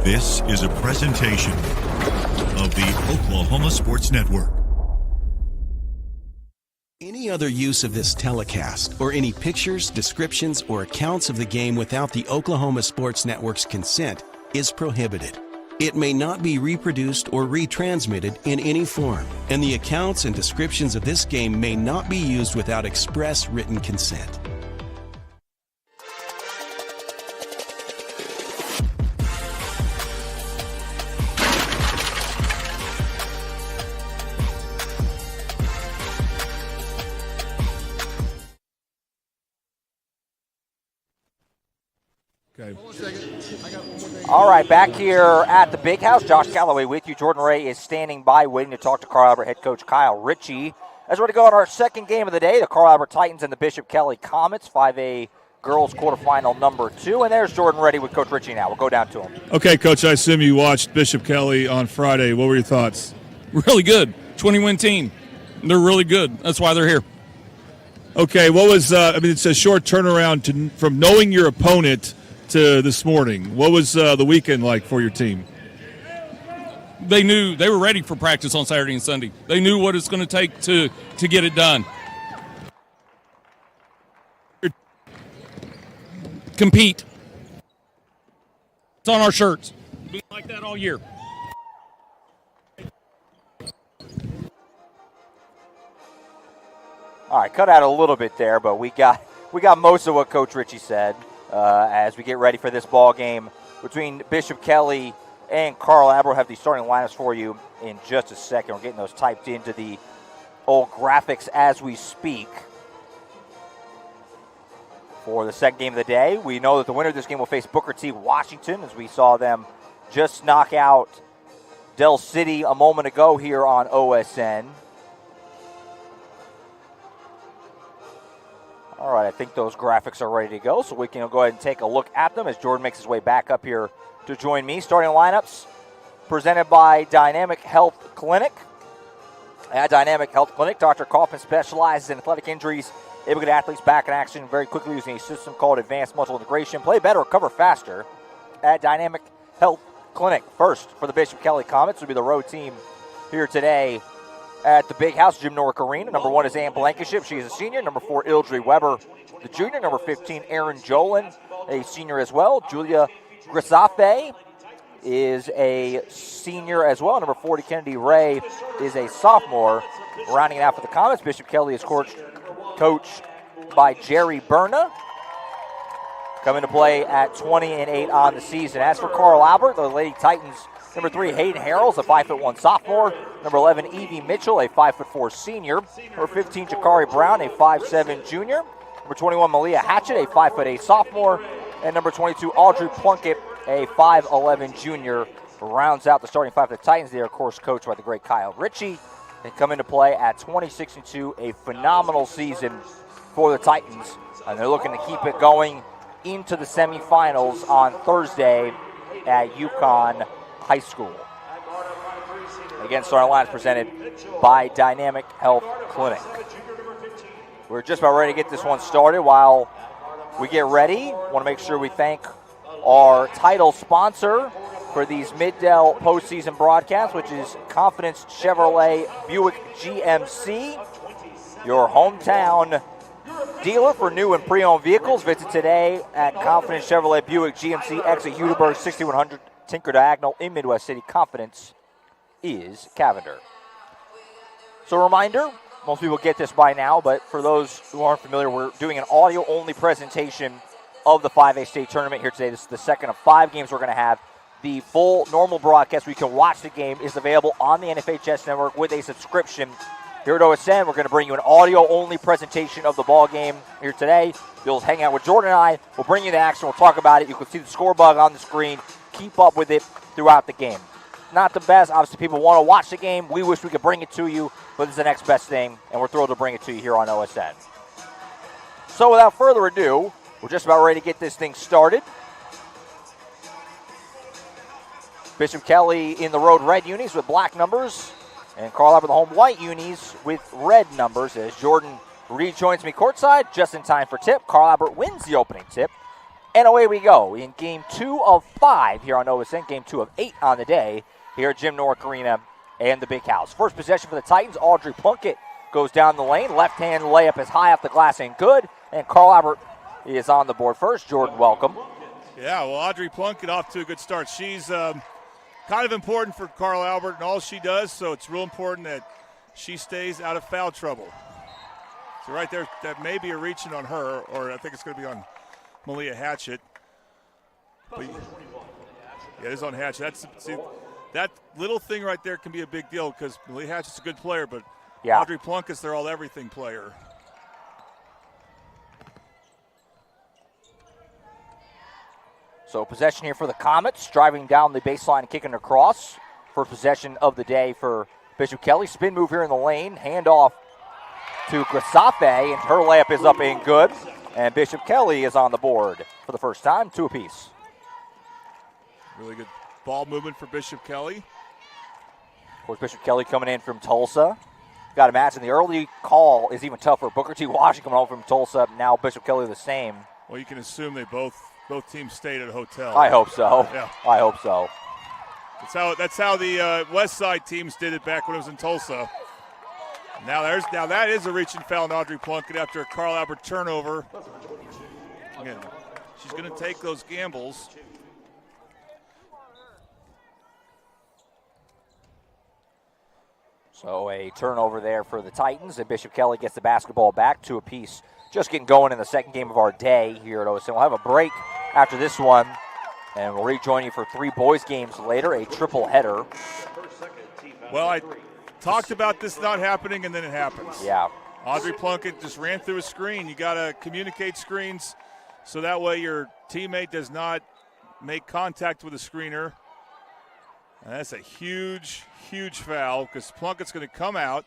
This is a presentation of the Oklahoma Sports Network. Any other use of this telecast or any pictures, descriptions, or accounts of the game without the Oklahoma Sports Network's consent is prohibited. It may not be reproduced or retransmitted in any form, and the accounts and descriptions of this game may not be used without express written consent. All right, back here at the Big House, Josh Kelley with you. Jordan Ray is standing by, waiting to talk to Carl Albert head coach Kyle Ritchie. As we're going to go on our second game of the day, the Carl Albert Titans and the Bishop Kelley Comets, 5A girls quarterfinal number 2. And there's Jordan ready with Coach Ritchie now. We'll go down to him. Okay, Coach, I assume you watched Bishop Kelley on Friday. What were your thoughts? Really good. 20-win team. They're really good. That's why they're here. Okay, what was, it's a short turnaround from knowing your opponent to this morning. What was the weekend like for your team? They knew they were ready for practice on Saturday and Sunday. They knew what it's going to take to get it done. Compete. It's on our shirts. Be like that all year. All right, cut out a little bit there, but we got most of what Coach Ritchie said as we get ready for this ball game between Bishop Kelley and Carl Albert. We'll have the starting lineups for you in just a second. We're getting those typed into the old graphics as we speak. For the second game of the day, we know that the winner of this game will face Booker T. Washington, as we saw them just knock out Del City a moment ago here on OSN. All right, I think those graphics are ready to go, so we can go ahead and take a look at them as Jordan makes his way back up here to join me. Starting lineups presented by Dynamic Health Clinic. At Dynamic Health Clinic, Dr. Kaufman specializes in athletic injuries, able to get athletes back in action very quickly using a system called Advanced Muscle Integration. Play better, recover faster at Dynamic Health Clinic. First, for the Bishop Kelley Comets, will be the road team here today at the Big House, Jim Norick Arena. Number 1 is Ann Blankenship. She is a senior. Number 4, Ildry Weber, the junior. Number 15, Aaron Jolin, a senior as well. Julia Grisafe is a senior as well. Number 40, Kennedy Ray, is a sophomore. Rounding it out for the Comets, Bishop Kelley is coached by Jerry Berna. Coming to play at 20-8 on the season. As for Carl Albert, the Lady Titans, number 3, Hayden Harrells, a 5'1" sophomore. Number 11, Evie Mitchell, a 5'4" senior. Number 15, Jakari Brown, a 5'7" junior. Number 21, Malia Hatchett, a 5'8" sophomore. And number 22, Audrey Plunkett, a 5'11" junior. Rounds out the starting 5 for the Titans. They are, of course, coached by the great Kyle Ritchie. They come into play at 26-2, a phenomenal season for the Titans. And they're looking to keep it going into the semifinals on Thursday at UConn High School. Again, starting line is presented by Dynamic Health Clinic. We're just about ready to get this one started. While we get ready, I want to make sure we thank our title sponsor for these Mid-Dell postseason broadcasts, which is Confidence Chevrolet Buick GMC, your hometown dealer for new and pre-owned vehicles. Visit today at Confidence Chevrolet Buick GMC, exit Hudiburg, 6100 Tinker Diagonal in Midwest City. Confidence is Cavender. So a reminder, most people get this by now, but for those who aren't familiar, we're doing an audio-only presentation of the 5A state tournament here today. This is the second of 5 games we're going to have. The full normal broadcast where you can watch the game is available on the NFHS network with a subscription. Here at OSN, we're going to bring you an audio-only presentation of the ball game here today. You'll hang out with Jordan and I. We'll bring you the action. We'll talk about it. You can see the score bug on the screen. Keep up with it throughout the game. Not the best. Obviously, people want to watch the game. We wish we could bring it to you, but this is the next best thing, and we're thrilled to bring it to you here on OSN. So without further ado, we're just about ready to get this thing started. Bishop Kelley in the road red unis with black numbers, and Carl Albert the home white unis with red numbers. As Jordan rejoins me courtside just in time for tip. Carl Albert wins the opening tip And away we go in game 2 of 5 here on Nova Cent, game 2 of 8 on the day here at Jim Norick Arena and the Big House. First possession for the Titans, Audrey Plunkett goes down the lane. Left-hand layup is high off the glass and good. And Carl Albert is on the board first. Jordan, welcome. Yeah, well, Audrey Plunkett off to a good start. She's kind of important for Carl Albert and all she does, so it's real important that she stays out of foul trouble. So right there, that may be a reaching on her, or I think it's going to be on Malia Hatchett. But, yeah, it is on Hatchett. That little thing right there can be a big deal because Malia Hatchett's a good player, but Audrey Plunkett's their all-everything player. So possession here for the Comets, driving down the baseline and kicking across. First possession of the day for Bishop Kelley. Spin move here in the lane. Handoff to Grasafe, and her layup is up and good. And Bishop Kelley is on the board for the first time, 2 apiece. Really good ball movement for Bishop Kelley. Of course, Bishop Kelley coming in from Tulsa. Got to imagine the early call is even tougher. Booker T. Washington coming home from Tulsa. Now Bishop Kelley the same. Well, you can assume they both teams stayed at a hotel. I hope so. Yeah. I hope so. That's how the West Side teams did it back when it was in Tulsa. Now that is a reaching foul on Audrey Plunkett after a Carl Albert turnover. Again, she's going to take those gambles. So a turnover there for the Titans, and Bishop Kelley gets the basketball back, 2 apiece. Just getting going in the second game of our day here at OSN. We'll have a break after this one, and we'll rejoin you for 3 boys games later, a triple header. Well, I talked about this not happening, and then it happens. Yeah. Audrey Plunkett just ran through a screen. You got to communicate screens so that way your teammate does not make contact with the screener. And that's a huge, huge foul because Plunkett's going to come out.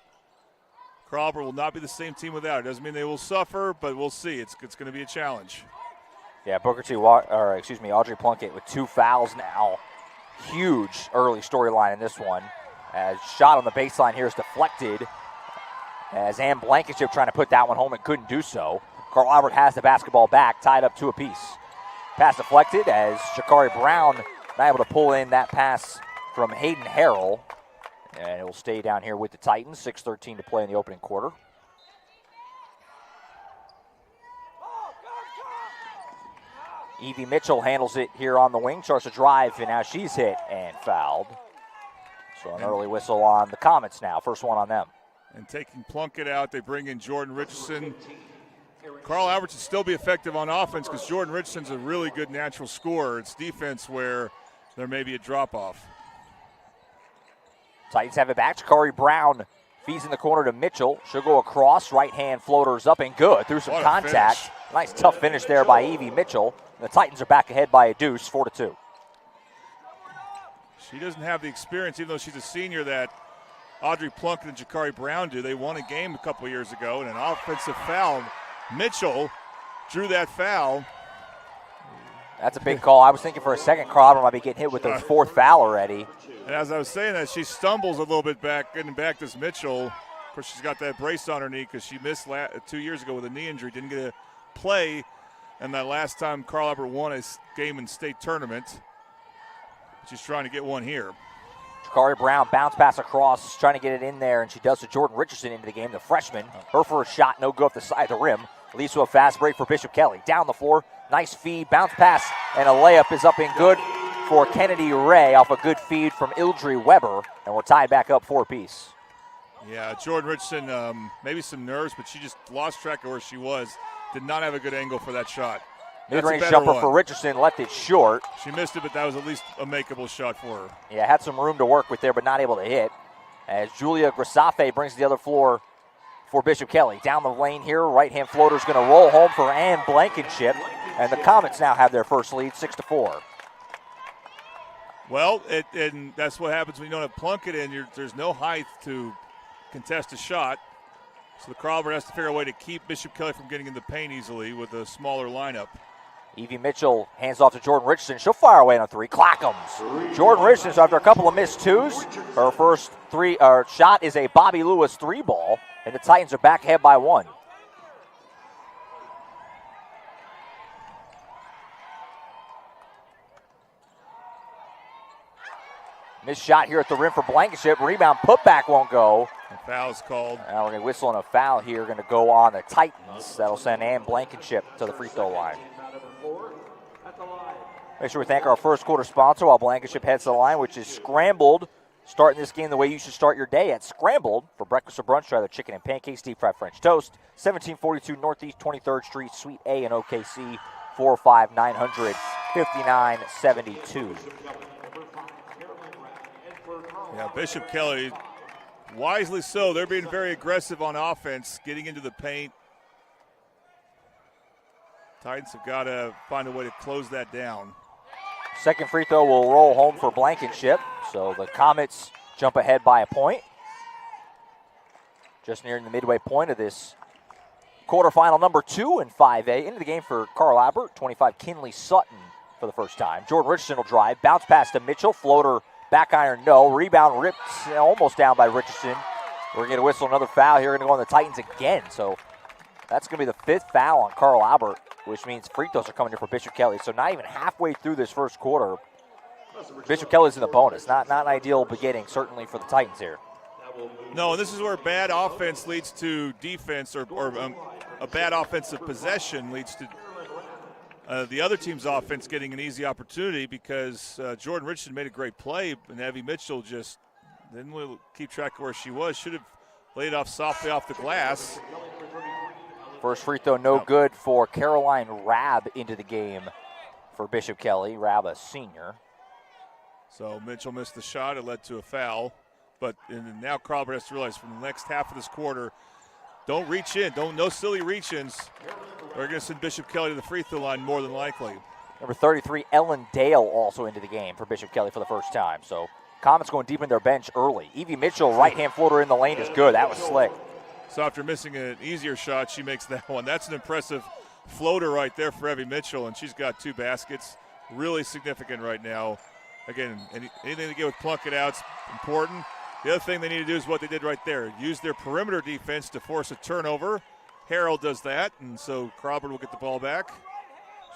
Carl Albert will not be the same team without it. Doesn't mean they will suffer, but we'll see. It's going to be a challenge. Yeah, Audrey Plunkett with 2 fouls now. Huge early storyline in this one. As shot on the baseline here is deflected. As Ann Blankenship trying to put that one home and couldn't do so. Carl Albert has the basketball back, tied up 2 apiece. Pass deflected as Shakari Brown not able to pull in that pass from Hayden Harrell. And it will stay down here with the Titans. 6:13 to play in the opening quarter. Evie Mitchell handles it here on the wing. Starts to drive, and now she's hit and fouled. So an early whistle on the Comets now. First one on them. And taking Plunkett out, they bring in Jordan Richardson. Carl Albert should still be effective on offense because Jordan Richardson's a really good natural scorer. It's defense where there may be a drop-off. Titans have it back. Shakari Brown feeds in the corner to Mitchell. She'll go across. Right-hand floaters up and good. Through some contact. Finish. Nice tough finish there by Evie Mitchell. The Titans are back ahead by a deuce, 4-2. She doesn't have the experience, even though she's a senior, that Audrey Plunkett and Shakari Brown do. They won a game a couple years ago, and an offensive foul. Mitchell drew that foul. That's a big call. I was thinking for a second Carl Albert might be getting hit with the 4th foul already. And as I was saying that, she stumbles a little bit back, getting back to Mitchell. Of course, she's got that brace on her knee because she missed 2 years ago with a knee injury. Didn't get to play. And that last time Carl Albert won a game in state tournament. She's trying to get one here. Shakari Brown bounce pass across, trying to get it in there, and she does to Jordan Richardson into the game, the freshman. Her first shot, no good off the side of the rim. Leads to a fast break for Bishop Kelley. Down the floor, nice feed, bounce pass, and a layup is up and good for Kennedy Ray off a good feed from Ildry Weber, and we're tied back up 4 apiece. Yeah, Jordan Richardson, maybe some nerves, but she just lost track of where she was. Did not have a good angle for that shot. Mid-range jumper for Richardson, left it short. She missed it, but that was at least a makeable shot for her. Yeah, had some room to work with there, but not able to hit. As Julia Grasafe brings the other floor for Bishop Kelley. Down the lane here, right-hand floater's going to roll home for Ann Blankenship, and the Comets now have their first lead, 6-4. Well, and that's what happens when you don't have Plunkett in. There's no height to contest a shot. So the Carl Albert has to figure a way to keep Bishop Kelley from getting in the paint easily with a smaller lineup. Evie Mitchell hands off to Jordan Richardson. She'll fire away on a 3. Clackums. Jordan Richardson, so after a couple of missed 2s, her first shot is a Bobby Lewis 3 ball, and the Titans are back ahead by 1. Missed shot here at the rim for Blankenship. Rebound, putback won't go. A foul's called. Now we're going to whistle on a foul here. Going to go on the Titans. That'll send Ann Blankenship to the free throw line. Make sure we thank our first quarter sponsor while Blankenship heads to the line, which is Scrambled. Starting this game the way you should start your day at Scrambled. For breakfast or brunch, try their chicken and pancakes, deep fried French toast. 1742 Northeast 23rd Street, Suite A in OKC. 459-900-5972. Yeah, Bishop Kelley, wisely so. They're being very aggressive on offense, getting into the paint. Titans have got to find a way to close that down. Second free throw will roll home for Blankenship. So the Comets jump ahead by a point. Just nearing the midway point of this quarterfinal number 2 in 5A. Into the game for Carl Albert, 25 Kinley Sutton for the first time. Jordan Richardson will drive, bounce pass to Mitchell, floater, back iron, no. Rebound ripped, almost down by Richardson. We're going to whistle another foul here. We're going to go on the Titans again. So that's going to be the 5th foul on Carl Albert, which means free throws are coming here for Bishop Kelley. So not even halfway through this first quarter, Bishop Kelley's in the bonus. Not an ideal beginning, certainly for the Titans here. No, this is where bad offense leads to defense, or a bad offensive possession leads to the other team's offense getting an easy opportunity, because Jordan Richardson made a great play, and Evie Mitchell just didn't really keep track of where she was. Should have laid off softly off the glass. First free throw no good for Caroline Rabb into the game for Bishop Kelley. Rabb, a senior. So Mitchell missed the shot. It led to a foul. But now Carl Albert has to realize from the next half of this quarter, don't reach in. No silly reach-ins. They're going to send Bishop Kelley to the free throw line more than likely. Number 33, Ellen Dale, also into the game for Bishop Kelley for the first time. So Comets going deep in their bench early. Evie Mitchell, right-hand floater in the lane is good. That was slick. So after missing an easier shot, she makes that one. That's an impressive floater right there for Evie Mitchell, and she's got 2 baskets. Really significant right now. Again, anything to get with Plunkett out is important. The other thing they need to do is what they did right there. Use their perimeter defense to force a turnover. Harrell does that, and so Carl Albert will get the ball back.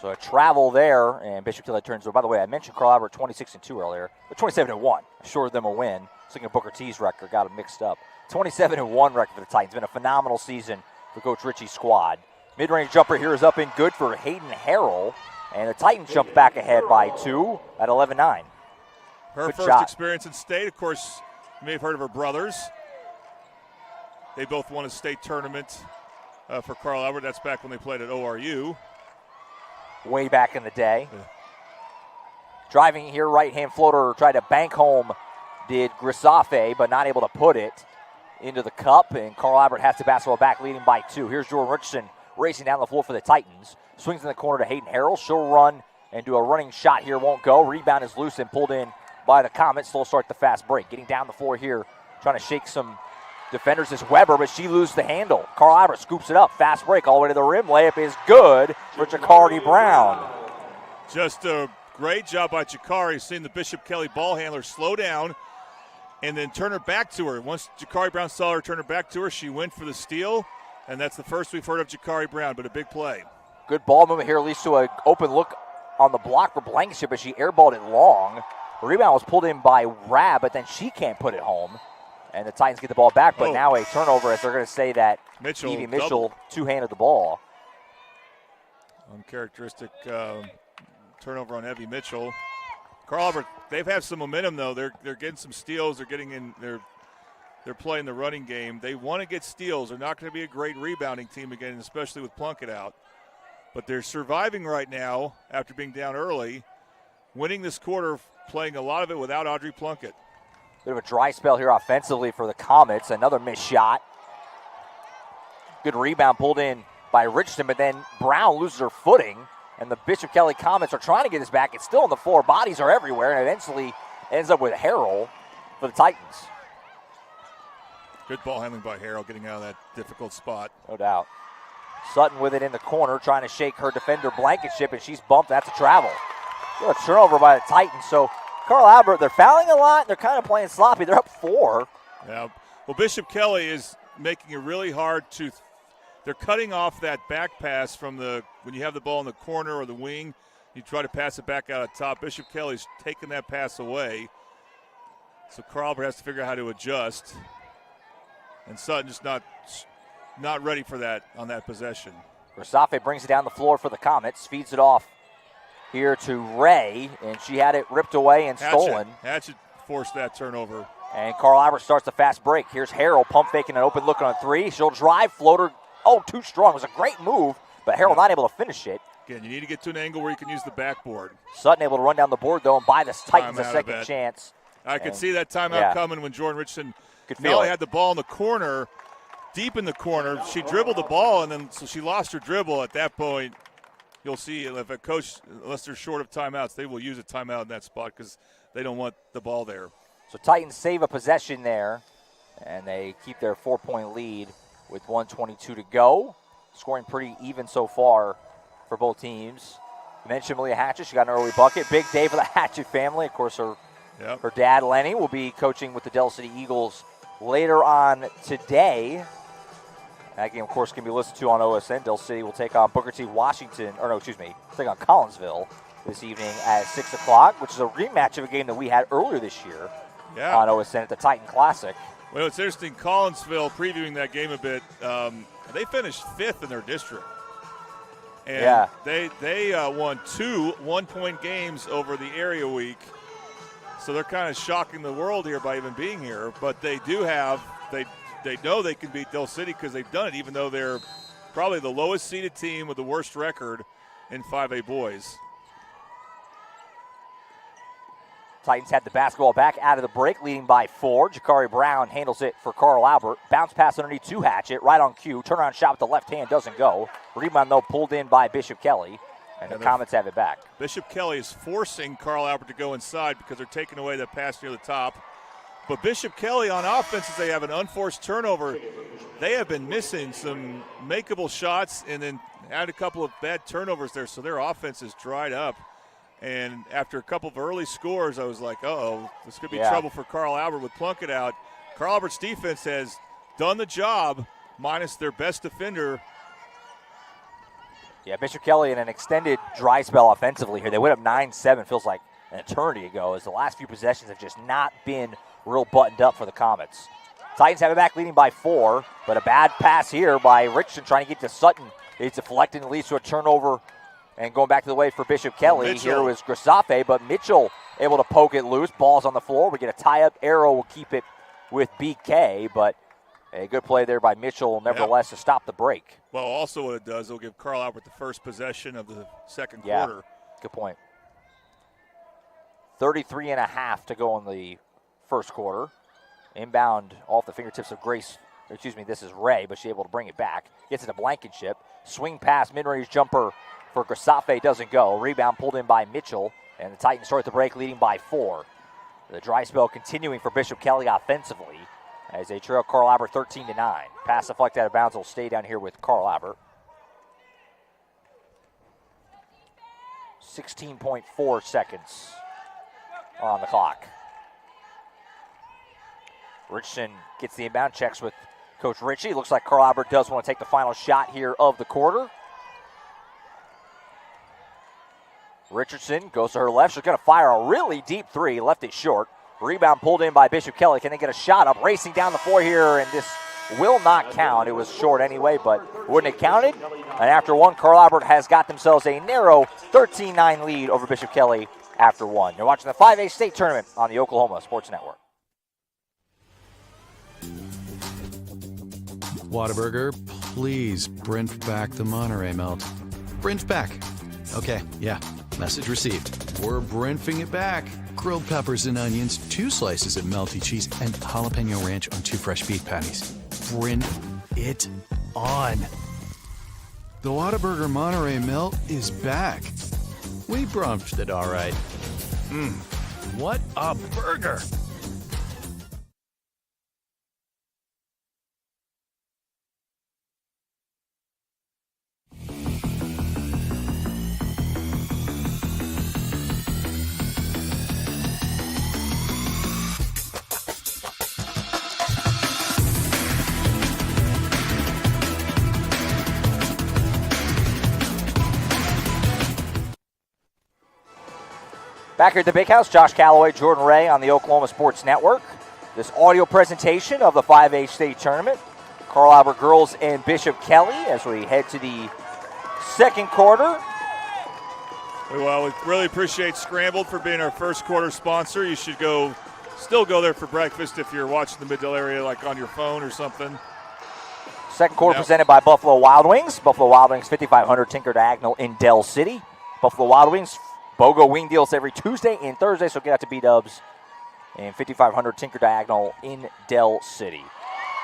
So a travel there, and Bishop Kelley turns over. By the way, I mentioned Carl Albert 26-2 earlier, but 27-1. Assured them a win. Thinking of Booker T's record, got it mixed up. 27-1 record for the Titans. Been a phenomenal season for Coach Ritchie's squad. Mid-range jumper here is up and good for Hayden Harrell, and the Titans jump back ahead by 2 at 11-9. Her Good first shot. experience in state, of course, you may have heard of her brothers. They both won a state tournament for Carl Albert. That's back when they played at ORU. Way back in the day. Yeah. Driving here, right-hand floater, tried to bank home, did Grisafe, but not able to put it into the cup, and Carl Albert has the basketball back, leading by 2. Here's Jordan Richardson racing down the floor for the Titans. Swings in the corner to Hayden Harrell. She'll run and do a running shot here, won't go. Rebound is loose and pulled in by the Comets. Slow start the fast break. Getting down the floor here, trying to shake some defenders is Weber, but she loses the handle. Carl Albert scoops it up. Fast break all the way to the rim. Layup is good for Jakari Brown. Just a great job by Jakari, seeing the Bishop Kelley ball handler slow down and then turn her back to her. Once Jakari Brown saw her turn her back to her, she went for the steal, and that's the first we've heard of Jakari Brown, but a big play. Good ball movement here, leads to an open look on the block for Blankenship, but she airballed it long. The rebound was pulled in by Rabb, but then she can't put it home. And the Titans get the ball back, but now a turnover, as they're going to say that Evie Mitchell two-handed the ball. Uncharacteristic turnover on Evie Mitchell. Carl Albert, they've had some momentum though. They're getting some steals. They're getting in. They're playing the running game. They want to get steals. They're not going to be a great rebounding team again, especially with Plunkett out. But they're surviving right now after being down early, winning this quarter, playing a lot of it without Audrey Plunkett. Bit of a dry spell here offensively for the Comets. Another missed shot. Good rebound pulled in by Richardson, but then Brown loses her footing, and the Bishop Kelley Comets are trying to get this back. It's still on the floor. Bodies are everywhere, and eventually ends up with Harrell for the Titans. Good ball handling by Harrell, getting out of that difficult spot. No doubt. Sutton with it in the corner, trying to shake her defender Blankenship, and she's bumped. That's a travel. A turnover by the Titans. So Carl Albert, they're fouling a lot. They're kind of playing sloppy. They're up 4. Yeah. Well, Bishop Kelley is making it really hard to they're cutting off that back pass from when you have the ball in the corner or the wing, you try to pass it back out of top. Bishop Kelley's taking that pass away. So Carl Albert has to figure out how to adjust. And Sutton just not ready for that on that possession. Grisafe brings it down the floor for the Comets, feeds it off here to Ray, and she had it ripped away and stolen. Hatchet forced that turnover. And Carl Albert starts the fast break. Here's Harrell pump faking an open look on a three. She'll drive, floater. Oh, too strong. It was a great move, but Harrell not able to finish it. Again, you need to get to an angle where you can use the backboard. Sutton able to run down the board, though, and buy the Titans a second chance. I could see that timeout coming when Jordan Richardson had the ball in the corner, deep in the corner. She dribbled the ball, and then so she lost her dribble. At that point, you'll see if a coach, unless they're short of timeouts, they will use a timeout in that spot because they don't want the ball there. So Titans save a possession there, and they keep their 4-point lead with 1:22 to go. Scoring pretty even so far for both teams. You mentioned Malia Hatchett. She got an early bucket. Big day for the Hatchett family. Of course, her dad, Lenny, will be coaching with the Del City Eagles later on today. That game, of course, can be listened to on OSN. Del City will take on take on Collinsville this evening at 6 o'clock, which is a rematch of a game that we had earlier this year on OSN at the Titan Classic. Well, it's interesting, Collinsville, previewing that game a bit, they finished 5th in their district. And they won 2 one-point games over the area week. So they're kind of shocking the world here by even being here. But they do have they know they can beat Del City because they've done it, even though they're probably the lowest seeded team with the worst record in 5A boys. Titans had the basketball back out of the break, leading by 4. Jakari Brown handles it for Carl Albert. Bounce pass underneath to Hatchett, right on cue. Turnaround shot with the left hand, doesn't go. Rebound, though, pulled in by Bishop Kelley, and the Comets have it back. Bishop Kelley is forcing Carl Albert to go inside because they're taking away that pass near the top. But Bishop Kelley on offense, as they have an unforced turnover, they have been missing some makeable shots and then had a couple of bad turnovers there, so their offense is dried up. And after a couple of early scores, I was like, uh-oh, this could be trouble for Carl Albert with Plunkett out. Carl Albert's defense has done the job, minus their best defender. Yeah, Bishop Kelley in an extended dry spell offensively here. They went up 9-7, feels like an eternity ago, as the last few possessions have just not been real buttoned up for the Comets. Titans have it back leading by 4, but a bad pass here by Richardson trying to get to Sutton. It's deflected and leads to a turnover. And going back to the way for Bishop Kelley, here was Grisafe, but Mitchell able to poke it loose. Ball's on the floor. We get a tie-up. Arrow will keep it with BK, but a good play there by Mitchell, nevertheless, to stop the break. Well, also what it does, it'll give Carl Albert the first possession of the second quarter. Good point. 33.5 to go in the first quarter. Inbound off the fingertips of this is Ray, but she's able to bring it back. Gets it to Blankenship. Swing pass, mid-range jumper for Grisafe doesn't go. Rebound pulled in by Mitchell, and the Titans start the break leading by 4. The dry spell continuing for Bishop Kelley offensively as they trail Carl Albert 13-9. Pass deflected out of bounds will stay down here with Carl Albert. 16.4 seconds on the clock. Richardson gets the inbound, checks with Coach Ritchie. Looks like Carl Albert does want to take the final shot here of the quarter. Richardson goes to her left. She's going to fire a really deep 3. Left it short. Rebound pulled in by Bishop Kelley. Can they get a shot up? Racing down the floor here, and this will not count. It was short anyway, but wouldn't have counted. And after 1, Carl Albert has got themselves a narrow 13-9 lead over Bishop Kelley after 1. You're watching the 5A state tournament on the Oklahoma Sports Network. Whataburger, please print back the Monterey melt. Print back. Okay, yeah. Message received. We're Brentfing it back. Grilled peppers and onions, 2 slices of melty cheese, and jalapeno ranch on 2 fresh beef patties. Brent it on. The Whataburger Monterey melt is back. We brunched it all right. What a burger! Back here at the Big House, Josh Calloway, Jordan Ray on the Oklahoma Sports Network. This audio presentation of the 5A state tournament. Carl Albert girls and Bishop Kelley as we head to the second quarter. Well, we really appreciate Scrambled for being our first quarter sponsor. You should still go there for breakfast if you're watching the Middle area, like on your phone or something. Second quarter presented by Buffalo Wild Wings. Buffalo Wild Wings, 5500 Tinker Diagonal in Dell City. Buffalo Wild Wings, BOGO wing deals every Tuesday and Thursday, so get out to B-Dubs and 5500 Tinker Diagonal in Dell City.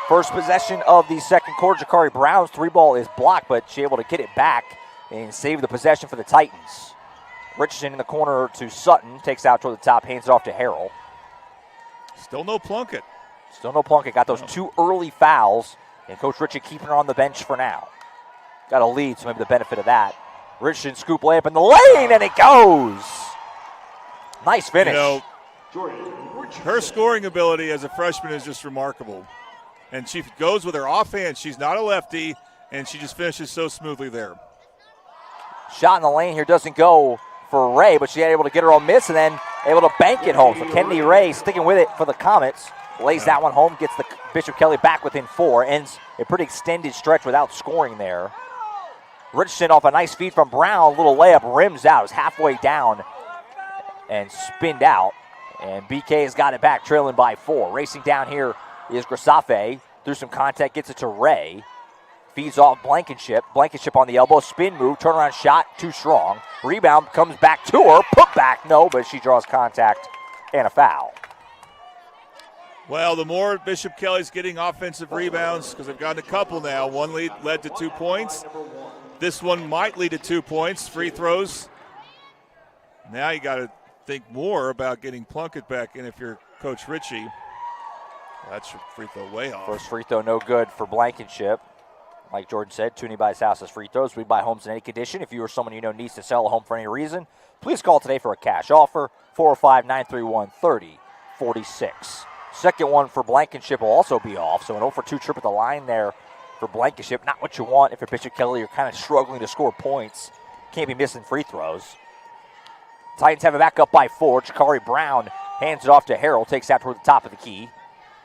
First possession of the second quarter, Jakari Brown's three ball is blocked, but she's able to get it back and save the possession for the Titans. Richardson in the corner to Sutton, takes out toward the top, hands it off to Harrell. Still no Plunkett. Still no Plunkett. Got those two early fouls, and Coach Ritchie keeping her on the bench for now. Got a lead, so maybe the benefit of that. Richardson scoop layup in the lane, and it goes. Nice finish. Her scoring ability as a freshman is just remarkable. And she goes with her offhand. She's not a lefty, and she just finishes so smoothly there. Shot in the lane here doesn't go for Ray, but she's able to get her own miss and then able to bank it home. So Kennedy Ray sticking with it for the Comets. Lays that one home, gets the Bishop Kelley back within 4. Ends a pretty extended stretch without scoring there. Richardson off a nice feed from Brown. Little layup, rims out. Is halfway down and spinned out. And BK has got it back, trailing by 4. Racing down here is Grisafe. Through some contact, gets it to Ray. Feeds off Blankenship. Blankenship on the elbow. Spin move. Turnaround shot. Too strong. Rebound comes back to her. Put back. No, but she draws contact and a foul. Well, the more Bishop Kelley's getting offensive rebounds, because they've gotten a couple now. One led to 2 points. This one might lead to 2 points. Free throws. Now you got to think more about getting Plunkett back in if you're Coach Ritchie. That's your free throw way off. First free throw no good for Blankenship. Like Jordan said, Tooney buys houses, free throws. We buy homes in any condition. If you or someone you know needs to sell a home for any reason, please call today for a cash offer, 405-931-3046. Second one for Blankenship will also be off, so an 0-for-2 trip at the line there for Blankenship. Not what you want if you're Bishop Kelley. You're kind of struggling to score points. Can't be missing free throws. Titans have it back up by 4. Jakari Brown hands it off to Harrell, takes that toward the top of the key.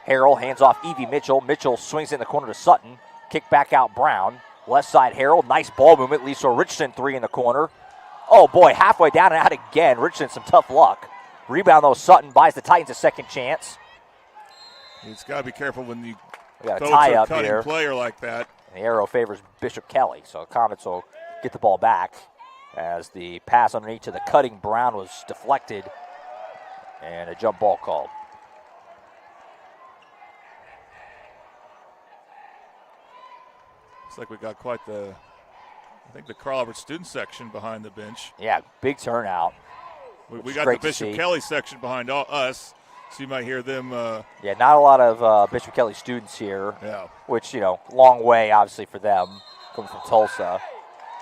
Harrell hands off Evie Mitchell. Mitchell swings in the corner to Sutton. Kick back out Brown. Left side Harrell. Nice ball movement. Leads to a Richardson 3 in the corner. Oh boy, halfway down and out again. Richardson some tough luck. Rebound though, Sutton buys the Titans a second chance. He's got to be careful when you got a go tie to a up cutting here. player like that. And the arrow favors Bishop Kelley, so Comets will get the ball back as the pass underneath to the cutting Brown was deflected and a jump ball called. Looks like we got quite the Carl Albert student section behind the bench. Yeah, big turnout. We got the Bishop Kelley section behind us, so you might hear them. Yeah, not a lot of Bishop Kelley students here. Yeah. Which, long way, obviously, for them, coming from Tulsa.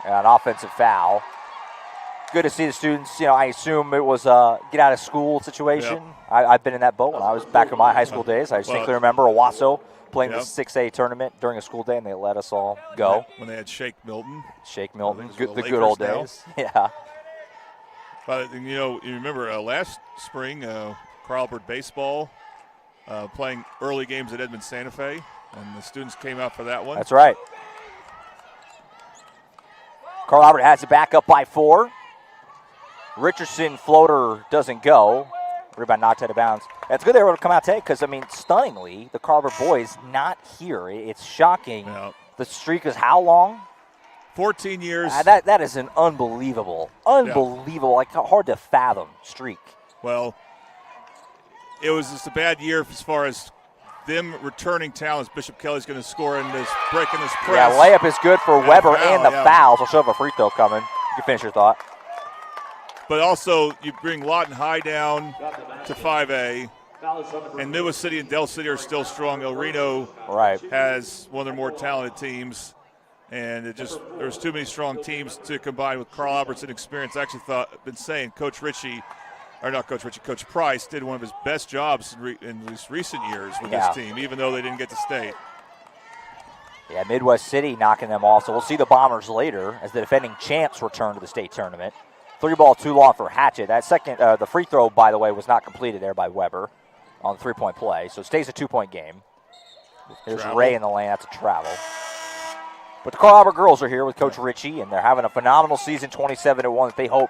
An offensive foul. Good to see the students. I assume it was a get out of school situation. Yep. I've been in that boat when I was back in my high school days. I distinctly remember Owasso playing the 6A tournament during a school day, and they let us all go. When they had Shake Milton. The good old days. Yeah. But, you remember last spring, Carl Albert baseball playing early games at Edmond Santa Fe, and the students came out for that one. That's right. Carl Albert has it back up by 4. Richardson floater doesn't go. Rebound knocked out of bounds. It's good they were able to come out today because, stunningly, the Carl Albert boys not here. It's shocking. Yeah. The streak is how long? 14 years. That is an unbelievable, hard to fathom streak. Well, it was just a bad year as far as them returning talents. Bishop Kelley's going to score in this, breaking this press. Yeah, layup is good for Weber and the fouls. I'll show have a free throw coming. You can finish your thought. But also, you bring Lawton High down to 5A. And Midwest City and Dell City are still strong. El Reno has one of their more talented teams. And there's too many strong teams to combine with Carl Albert's inexperience. I actually Coach Price did one of his best jobs in these recent years with this team, even though they didn't get to state. Yeah, Midwest City knocking them off. So we'll see the Bombers later as the defending champs return to the state tournament. 3 ball too long for Hatchett. That second, the free throw, by the way, was not completed there by Weber on the 3-point play. So it stays a 2-point game. Here's Travel. Ray in the lane. That's a travel. But the Carl Albert girls are here with Coach Ritchie, and they're having a phenomenal season, 27-1, that they hope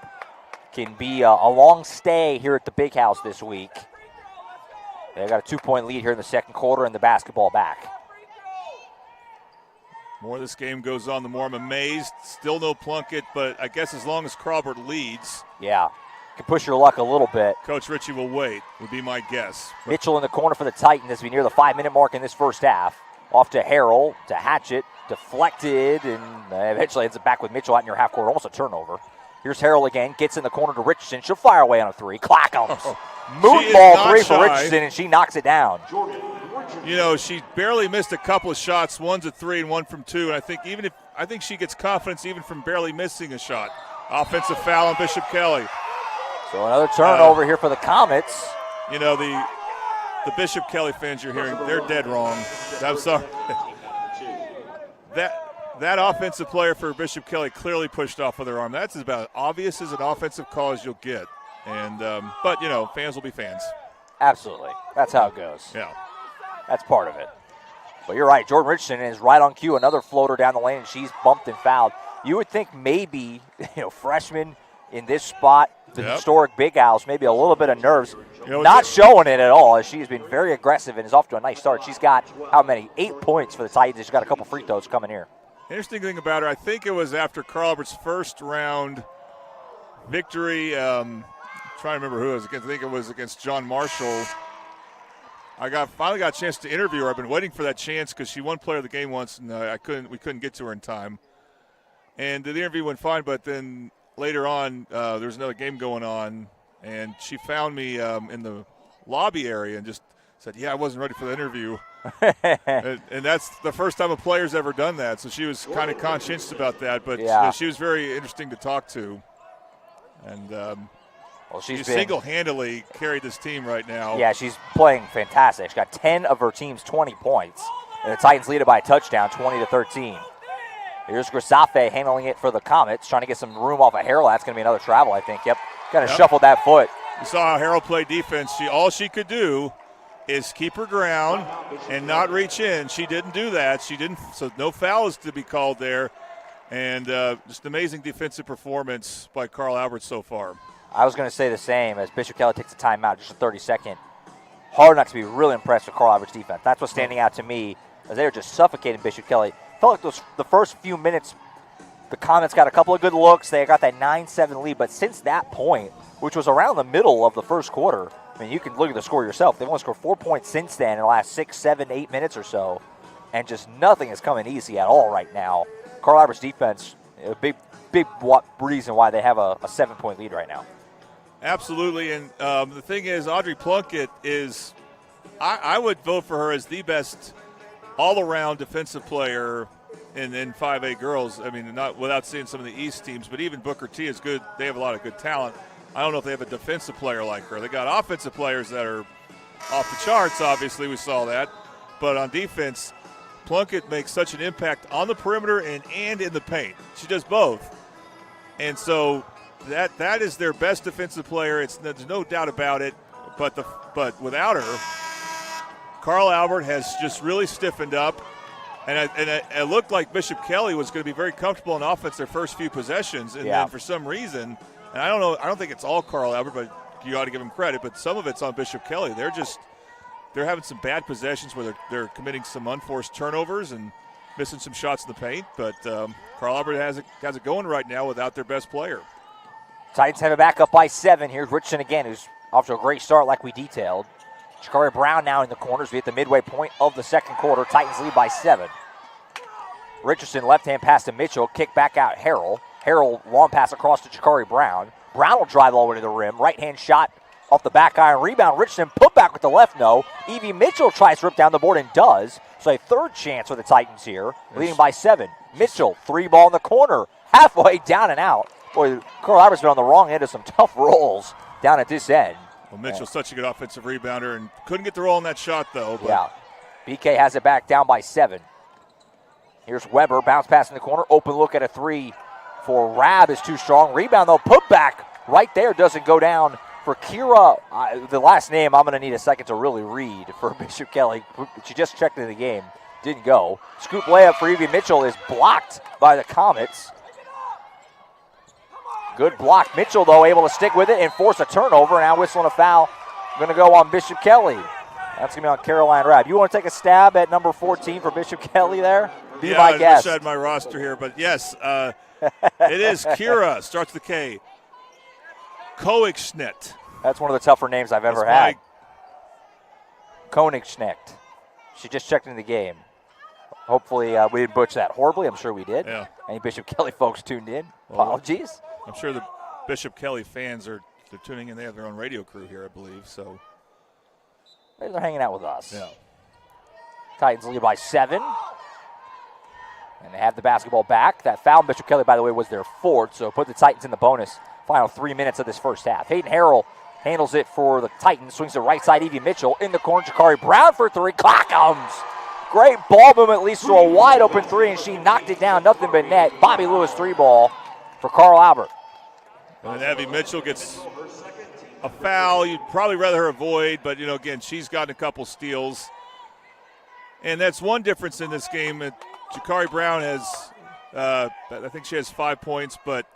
can be a long stay here at the Big House this week. They've got a 2-point lead here in the second quarter and the basketball back. The more this game goes on, the more I'm amazed. Still no Plunkett, but I guess as long as Carl Albert leads, Yeah, can push your luck a little bit. Coach Ritchie will wait, would be my guess. Mitchell in the corner for the Titans as we near the 5-minute mark in this first half. Off to Harrell, to Hatchett, deflected, and eventually ends it back with Mitchell out in your half court, almost a turnover. Here's Harrell again, gets in the corner to Richardson. She'll fire away on a 3. Clackums. Moon ball 3 for Richardson, and she knocks it down. You know, she barely missed a couple of shots. One's a 3 and one from 2. And I think she gets confidence even from barely missing a shot. Offensive foul on Bishop Kelley. So another turnover here for the Comets. You know, the Bishop Kelley fans you're hearing, they're dead wrong. I'm sorry. That offensive player for Bishop Kelley clearly pushed off with her arm. That's about obvious as an offensive call as you'll get. And but, you know, fans will be fans. Absolutely. That's how it goes. Yeah. That's part of it. But you're right. Jordan Richardson is right on cue. Another floater down the lane, and she's bumped and fouled. You would think maybe, freshman in this spot, the historic Big House, maybe a little bit of nerves. Not showing it at all, as she's been very aggressive and is off to a nice start. She's got, how many? 8 points for the Titans. She's got a couple free throws coming here. Interesting thing about her, I think it was after Carl Albert's first round victory. Trying to remember who it was against. I think it was against John Marshall. Finally got a chance to interview her. I've been waiting for that chance because she won Player of the Game once, and we couldn't get to her in time. And the interview went fine, but then later on, there was another game going on, and she found me in the lobby area and just said, "Yeah, I wasn't ready for the interview." and that's the first time a player's ever done that, so she was kind of conscientious about that. But she was very interesting to talk to, and she's single-handedly carried this team right now. Yeah, she's playing fantastic. She's got 10 of her team's 20 points, and the Titans lead it by a touchdown, 20-13. Here's Grisafe handling it for the Comets, trying to get some room off of Harrell. That's going to be another travel, I think. Yep, kind of shuffled that foot. You saw how Harrell played defense. All she could do is keep her ground and not reach in. She didn't do that. So no fouls to be called there. And just amazing defensive performance by Carl Albert so far. I was going to say the same as Bishop Kelley takes a timeout, just a 30-second. Hard not to be really impressed with Carl Albert's defense. That's what's standing out to me, as they were just suffocating Bishop Kelley. Felt like the first few minutes, the Comets got a couple of good looks. They got that 9-7 lead. But since that point, which was around the middle of the first quarter, I mean, you can look at the score yourself. They've only scored 4 points since then in the last 6, 7, 8 minutes or so. And just nothing is coming easy at all right now. Carl Albert's defense, a big reason why they have a 7-point lead right now. Absolutely. And the thing is, Audrey Plunkett is, I would vote for her as the best all-around defensive player in 5A girls. I mean, not without seeing some of the East teams, but even Booker T is good. They have a lot of good talent. I don't know if they have a defensive player like her. They got offensive players that are off the charts, obviously. We saw that. But on defense, Plunkett makes such an impact on the perimeter and in the paint. She does both. And so that is their best defensive player. There's no doubt about it. But without her, Carl Albert has just really stiffened up. And it looked like Bishop Kelley was going to be very comfortable on offense their first few possessions. And then for some reason, and I don't think it's all Carl Albert, but you ought to give him credit, but some of it's on Bishop Kelley. They're having some bad possessions where they're committing some unforced turnovers and missing some shots in the paint. But Carl Albert has it going right now without their best player. Titans have it back up by 7. Here's Richardson again, who's off to a great start like we detailed. Shakari Brown now in the corners. We hit the midway point of the second quarter. Titans lead by 7. Richardson, left-hand pass to Mitchell. Kick back out Harrell. Harrell, long pass across to Shakari Brown. Brown will drive all the way to the rim. Right-hand shot off the back iron. Rebound. Richardson put back with the left no. Evie Mitchell tries to rip down the board and does. So a third chance for the Titans here, leading by 7. Mitchell, 3 ball in the corner. Halfway down and out. Boy, Carl Albert's been on the wrong end of some tough rolls down at this end. Well, Mitchell's such a good offensive rebounder and couldn't get the roll on that shot, though. But. Yeah. BK has it back down by 7. Here's Weber, bounce pass in the corner. Open look at a 3 for Rab is too strong. Rebound, though, put back right there, doesn't go down for Kira. The last name I'm going to need a second to really read for Bishop Kelley. She just checked into the game. Didn't go. Scoop layup for Evie Mitchell is blocked by the Comets. Good block. Mitchell, though, able to stick with it and force a turnover. Now whistling a foul. Going to go on Bishop Kelley. That's going to be on Caroline Rab. You want to take a stab at number 14 for Bishop Kelley there? Be my I guest. wish I had my roster here, but yes, it is Kira. Starts with the K. Koichschnitt. That's one of the tougher names I've ever had. Koenigsschnecht. She just checked into the game. Hopefully we didn't butcher that horribly. I'm sure we did. Yeah. Any Bishop Kelley folks tuned in? Apologies. I'm sure the Bishop Kelley fans they're tuning in. They have their own radio crew here, I believe. So Maybe they're hanging out with us. yeah. Titans lead by 7. And they have the basketball back. That foul on Bishop Kelley, by the way, was their 4th, so put the Titans in the bonus. Final 3 minutes of this first half. Hayden Harrell handles it for the Titans. Swings to right side, Evie Mitchell. In the corner, Jakari Brown for 3. Clock comes. Great ball movement leads to a wide open 3, and she knocked it down. Nothing but net. Bobby Lewis 3 ball for Carl Albert. And then Evie Mitchell gets a foul. You'd probably rather her avoid, but, again, she's gotten a couple steals. And that's one difference in this game. Jakari Brown has, I think she has 5 points, but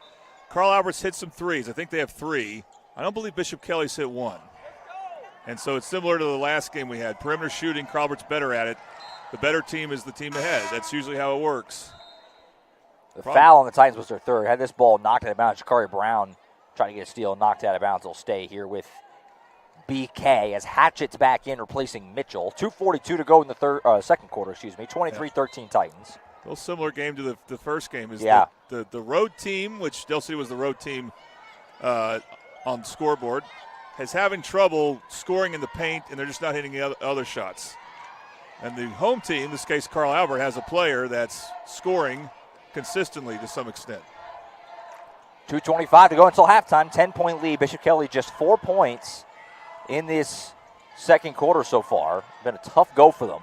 Carl Albert's hit some threes. I think they have 3. I don't believe Bishop Kelley's hit 1. And so it's similar to the last game we had. Perimeter shooting, Carl Albert's better at it. The better team is the team ahead. That's usually how it works. The foul on the Titans was their 3rd. Had this ball knocked out of bounds. Jakari Brown trying to get a steal, knocked out of bounds. They'll stay here with BK as Hatchett's back in, replacing Mitchell. 2:42 to go in the second quarter, 23-13 Titans. A little similar game to the first game. Is the road team, which Dell City was the road team on the scoreboard, is having trouble scoring in the paint, and they're just not hitting the other shots. And the home team, in this case Carl Albert, has a player that's scoring consistently to some extent. 2:25 to go until halftime. 10-point lead. Bishop Kelley just 4 points in this second quarter so far. Been a tough go for them.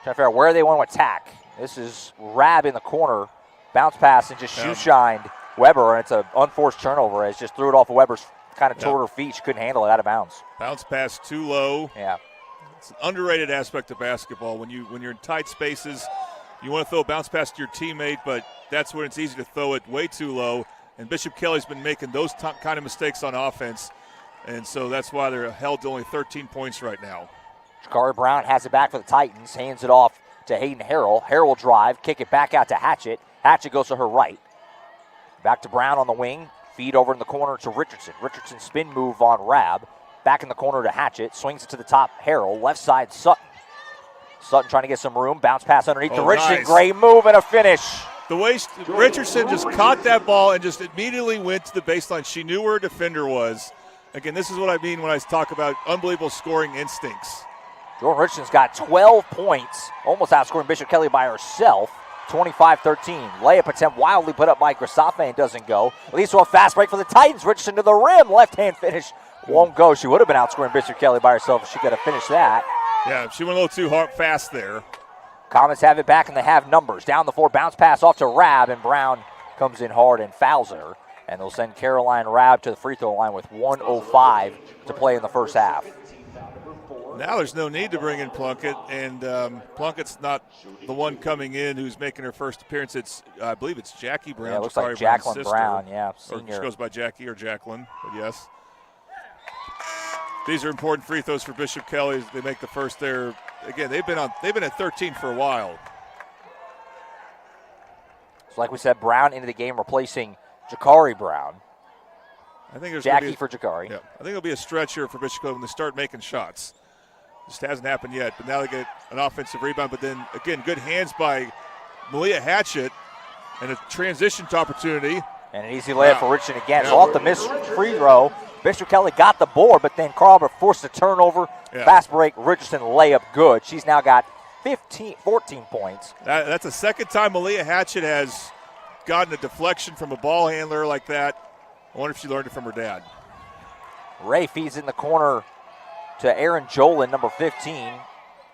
Trying to figure out where they want to attack. This is Rab in the corner. Bounce pass and just shoe-shined Weber, and it's an unforced turnover. It's just threw it off of Weber's kind of toward her feet. She couldn't handle it out of bounds. Bounce pass too low. Yeah. It's an underrated aspect of basketball. When you're in tight spaces, you want to throw a bounce pass to your teammate, but that's when it's easy to throw it way too low. And Bishop Kelley's been making those kind of mistakes on offense, and so that's why they're held to only 13 points right now. Jakari Brown has it back for the Titans, hands it off to Hayden Harrell. Harrell will drive, kick it back out to Hatchett. Hatchett goes to her right. Back to Brown on the wing, feed over in the corner to Richardson. Richardson spin move on Rab. Back in the corner to Hatchett, swings it to the top, Harrell. Left side, Sutton. Sutton trying to get some room, bounce pass underneath to Richardson. Nice. Great move and a finish. The way Richardson just caught that ball and just immediately went to the baseline. She knew where her defender was. Again, this is what I mean when I talk about unbelievable scoring instincts. Jordan Richardson's got 12 points, almost outscoring Bishop Kelley by herself. 25-13. Layup attempt wildly put up by Grisafe and doesn't go. Leads to a fast break for the Titans. Richardson to the rim. Left-hand finish won't go. She would have been outscoring Bishop Kelley by herself if she could have finished that. Yeah, she went a little too fast there. Comets have it back, and they have numbers. Down the floor, bounce pass off to Rab, and Brown comes in hard and fouls her. And they'll send Caroline Rab to the free throw line with 1:05 to play in the first half. Now there's no need to bring in Plunkett, and Plunkett's not the one coming in who's making her first appearance. I believe it's Jackie Brown. Yeah, it looks Jakari like Jacqueline Brown's Brown, sister. yeah, Or senior. she goes by Jackie or Jacqueline, but yes. These are important free throws for Bishop Kelley. They make the first there. Again, they've been at 13 for a while. So like we said, Brown into the game replacing Jakari Brown. I think there's Jackie for Jakari. Yeah, I think it'll be a stretch here for Bishop Kelley when they start making shots. Just hasn't happened yet, but now they get an offensive rebound. But then, again, good hands by Malia Hatchett and a transition opportunity. And an easy layup for Richardson again. So off the missed free throw, Bishop Kelley got the board, but then Carl Albert forced a turnover. Yeah. Fast break, Richardson layup good. She's now got 14 points. That's the second time Malia Hatchett has gotten a deflection from a ball handler like that. I wonder if she learned it from her dad. Ray feeds in the corner to Aaron Jolin, number 15.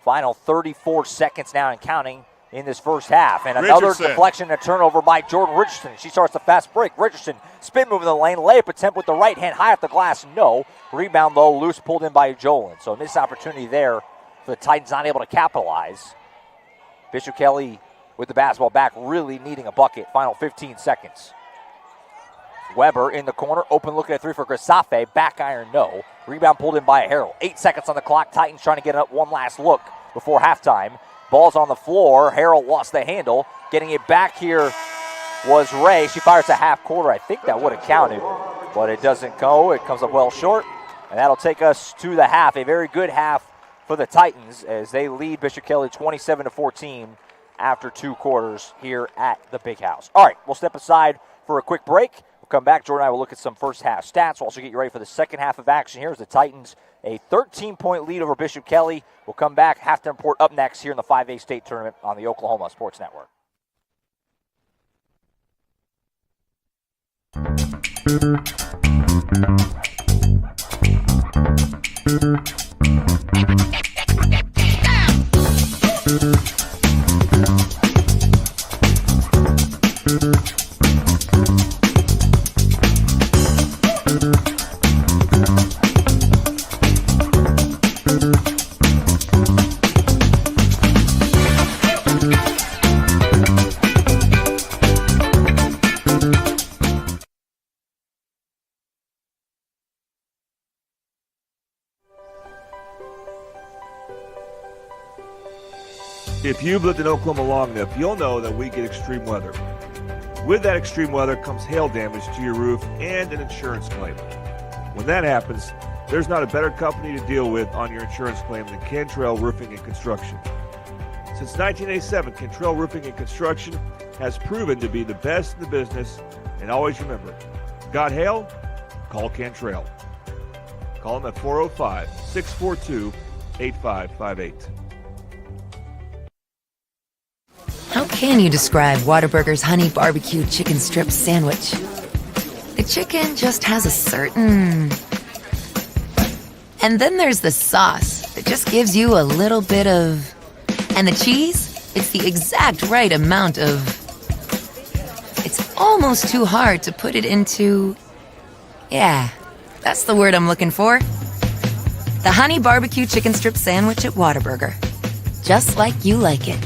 Final 34 seconds now and counting in this first half. And another deflection and a turnover by Jordan Richardson. She starts the fast break. Richardson, spin move in the lane, layup attempt with the right hand, high off the glass, no. Rebound low, loose, pulled in by Jolin. So a missed opportunity there for the Titans, not able to capitalize. Bishop Kelley with the basketball back, really needing a bucket. Final 15 seconds. Weber in the corner, open looking at three for Grisafe. Back iron, no. Rebound pulled in by Harrell. 8 seconds on the clock. Titans trying to get up one last look before halftime. Ball's on the floor. Harrell lost the handle. Getting it back here was Ray. She fires a half quarter. I think that would have counted, but it doesn't go. It comes up well short, and that'll take us to the half. A very good half for the Titans as they lead Bishop Kelley 27-14 after 2 quarters here at the Big House. All right, we'll step aside for a quick break. We'll come back. Jordan and I will look at some first half stats. We'll also get you ready for the second half of action here as the Titans a 13-point lead over Bishop Kelley. We'll come back. Halftime report up next here in the 5A state tournament on the Oklahoma Sports Network. If you've lived in Oklahoma long enough, you'll know that we get extreme weather. With that extreme weather comes hail damage to your roof and an insurance claim. When that happens, there's not a better company to deal with on your insurance claim than Cantrell Roofing and Construction. Since 1987, Cantrell Roofing and Construction has proven to be the best in the business, and always remember, got hail? Call Cantrell. Call them at 405-642-8558. How can you describe Whataburger's honey barbecue chicken strip sandwich? The chicken just has a certain... And then there's the sauce that just gives you a little bit of... And the cheese? It's the exact right amount of... It's almost too hard to put it into... Yeah, that's the word I'm looking for. The honey barbecue chicken strip sandwich at Whataburger. Just like you like it.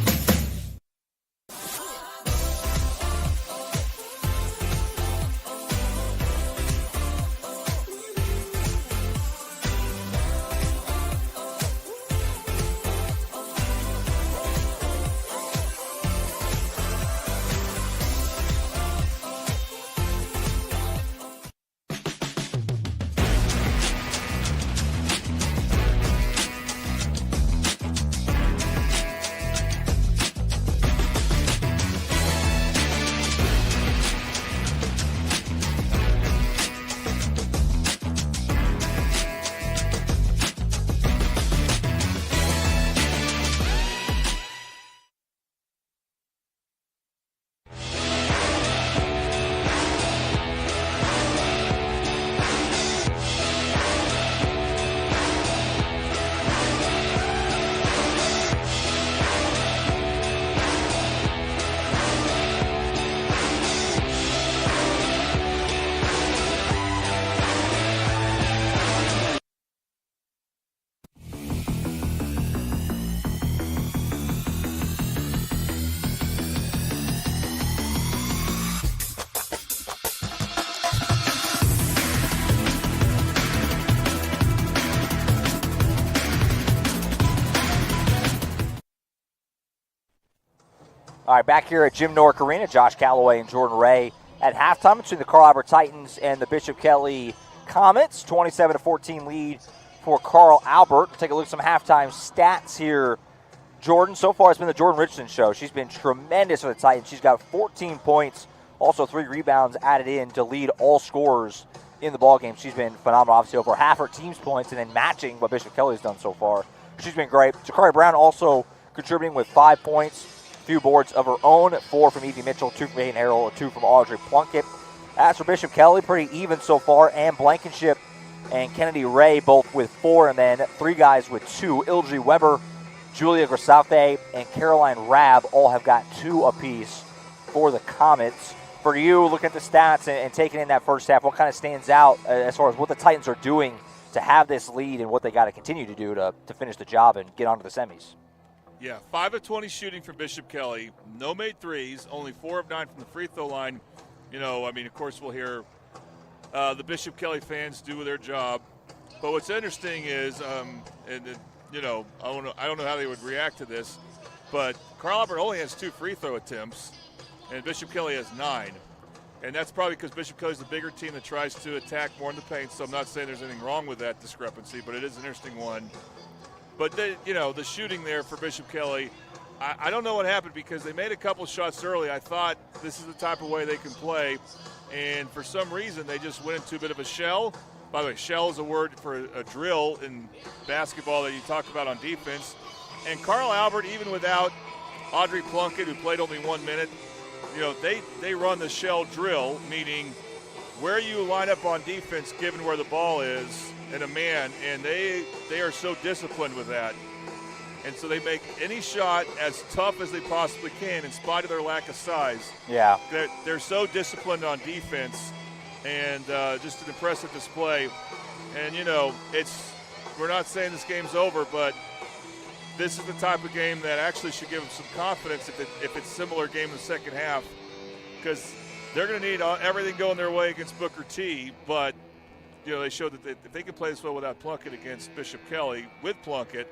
All right, back here at Jim Norick Arena, Josh Calloway and Jordan Ray at halftime between the Carl Albert Titans and the Bishop Kelley Comets. 27-14 lead for Carl Albert. We'll take a look at some halftime stats here. Jordan, so far it's been the Jordan Richardson show. She's been tremendous for the Titans. She's got 14 points, also 3 rebounds added in to lead all scorers in the ballgame. She's been phenomenal, obviously over half her team's points and then matching what Bishop Kelley's done so far. She's been great. Jakari Brown also contributing with 5 points. Few boards of her own, 4 from Evie Mitchell, 2 from Hayden Harrell, 2 from Audrey Plunkett. As for Bishop Kelley, pretty even so far. Ann Blankenship and Kennedy Ray both with 4, and then 3 guys with 2. Ildry Weber Julia Grisafe and Caroline Rabb all have got 2 apiece for the Comets. For you, looking at the stats and taking in that first half, what kind of stands out as far as what the Titans are doing to have this lead and what they got to continue to do to finish the job and get on to the semis? Yeah, 5 of 20 shooting for Bishop Kelley. No made threes, only 4 of 9 from the free throw line. Of course, we'll hear the Bishop Kelley fans do their job. But what's interesting is, I don't know how they would react to this, but Carl Albert only has 2 free throw attempts, and Bishop Kelley has 9. And that's probably because Bishop Kelley's the bigger team that tries to attack more in the paint, so I'm not saying there's anything wrong with that discrepancy, but it is an interesting one. But, the shooting there for Bishop Kelley, I don't know what happened because they made a couple shots early. I thought this is the type of way they can play, and for some reason they just went into a bit of a shell. By the way, shell is a word for a drill in basketball that you talk about on defense. And Carl Albert, even without Audrey Plunkett, who played only 1 minute, they run the shell drill, meaning where you line up on defense given where the ball is and a man, and they are so disciplined with that. And so they make any shot as tough as they possibly can in spite of their lack of size. Yeah. They're so disciplined on defense, and just an impressive display. And, we're not saying this game's over, but this is the type of game that actually should give them some confidence if it's similar game in the second half, because they're going to need everything going their way against Booker T. But, they showed that if they can play this well without Plunkett against Bishop Kelley, with Plunkett,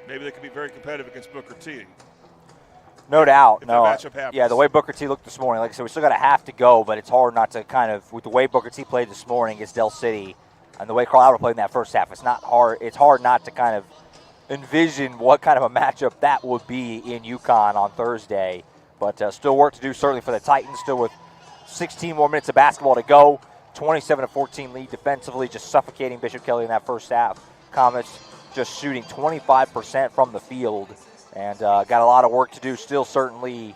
maybe they can be very competitive against Booker T. No doubt. If that matchup happens. Yeah, the way Booker T looked this morning, like I said, we still got a half to go, but it's hard not to kind of, with the way Booker T played this morning against Del City and the way Carl Albert played in that first half, it's hard not to kind of envision what kind of a matchup that would be in UConn on Thursday. But still work to do, certainly, for the Titans, still with 16 more minutes of basketball to go. 27-14 lead defensively, just suffocating Bishop Kelley in that first half. Comets just shooting 25% from the field, and got a lot of work to do still, certainly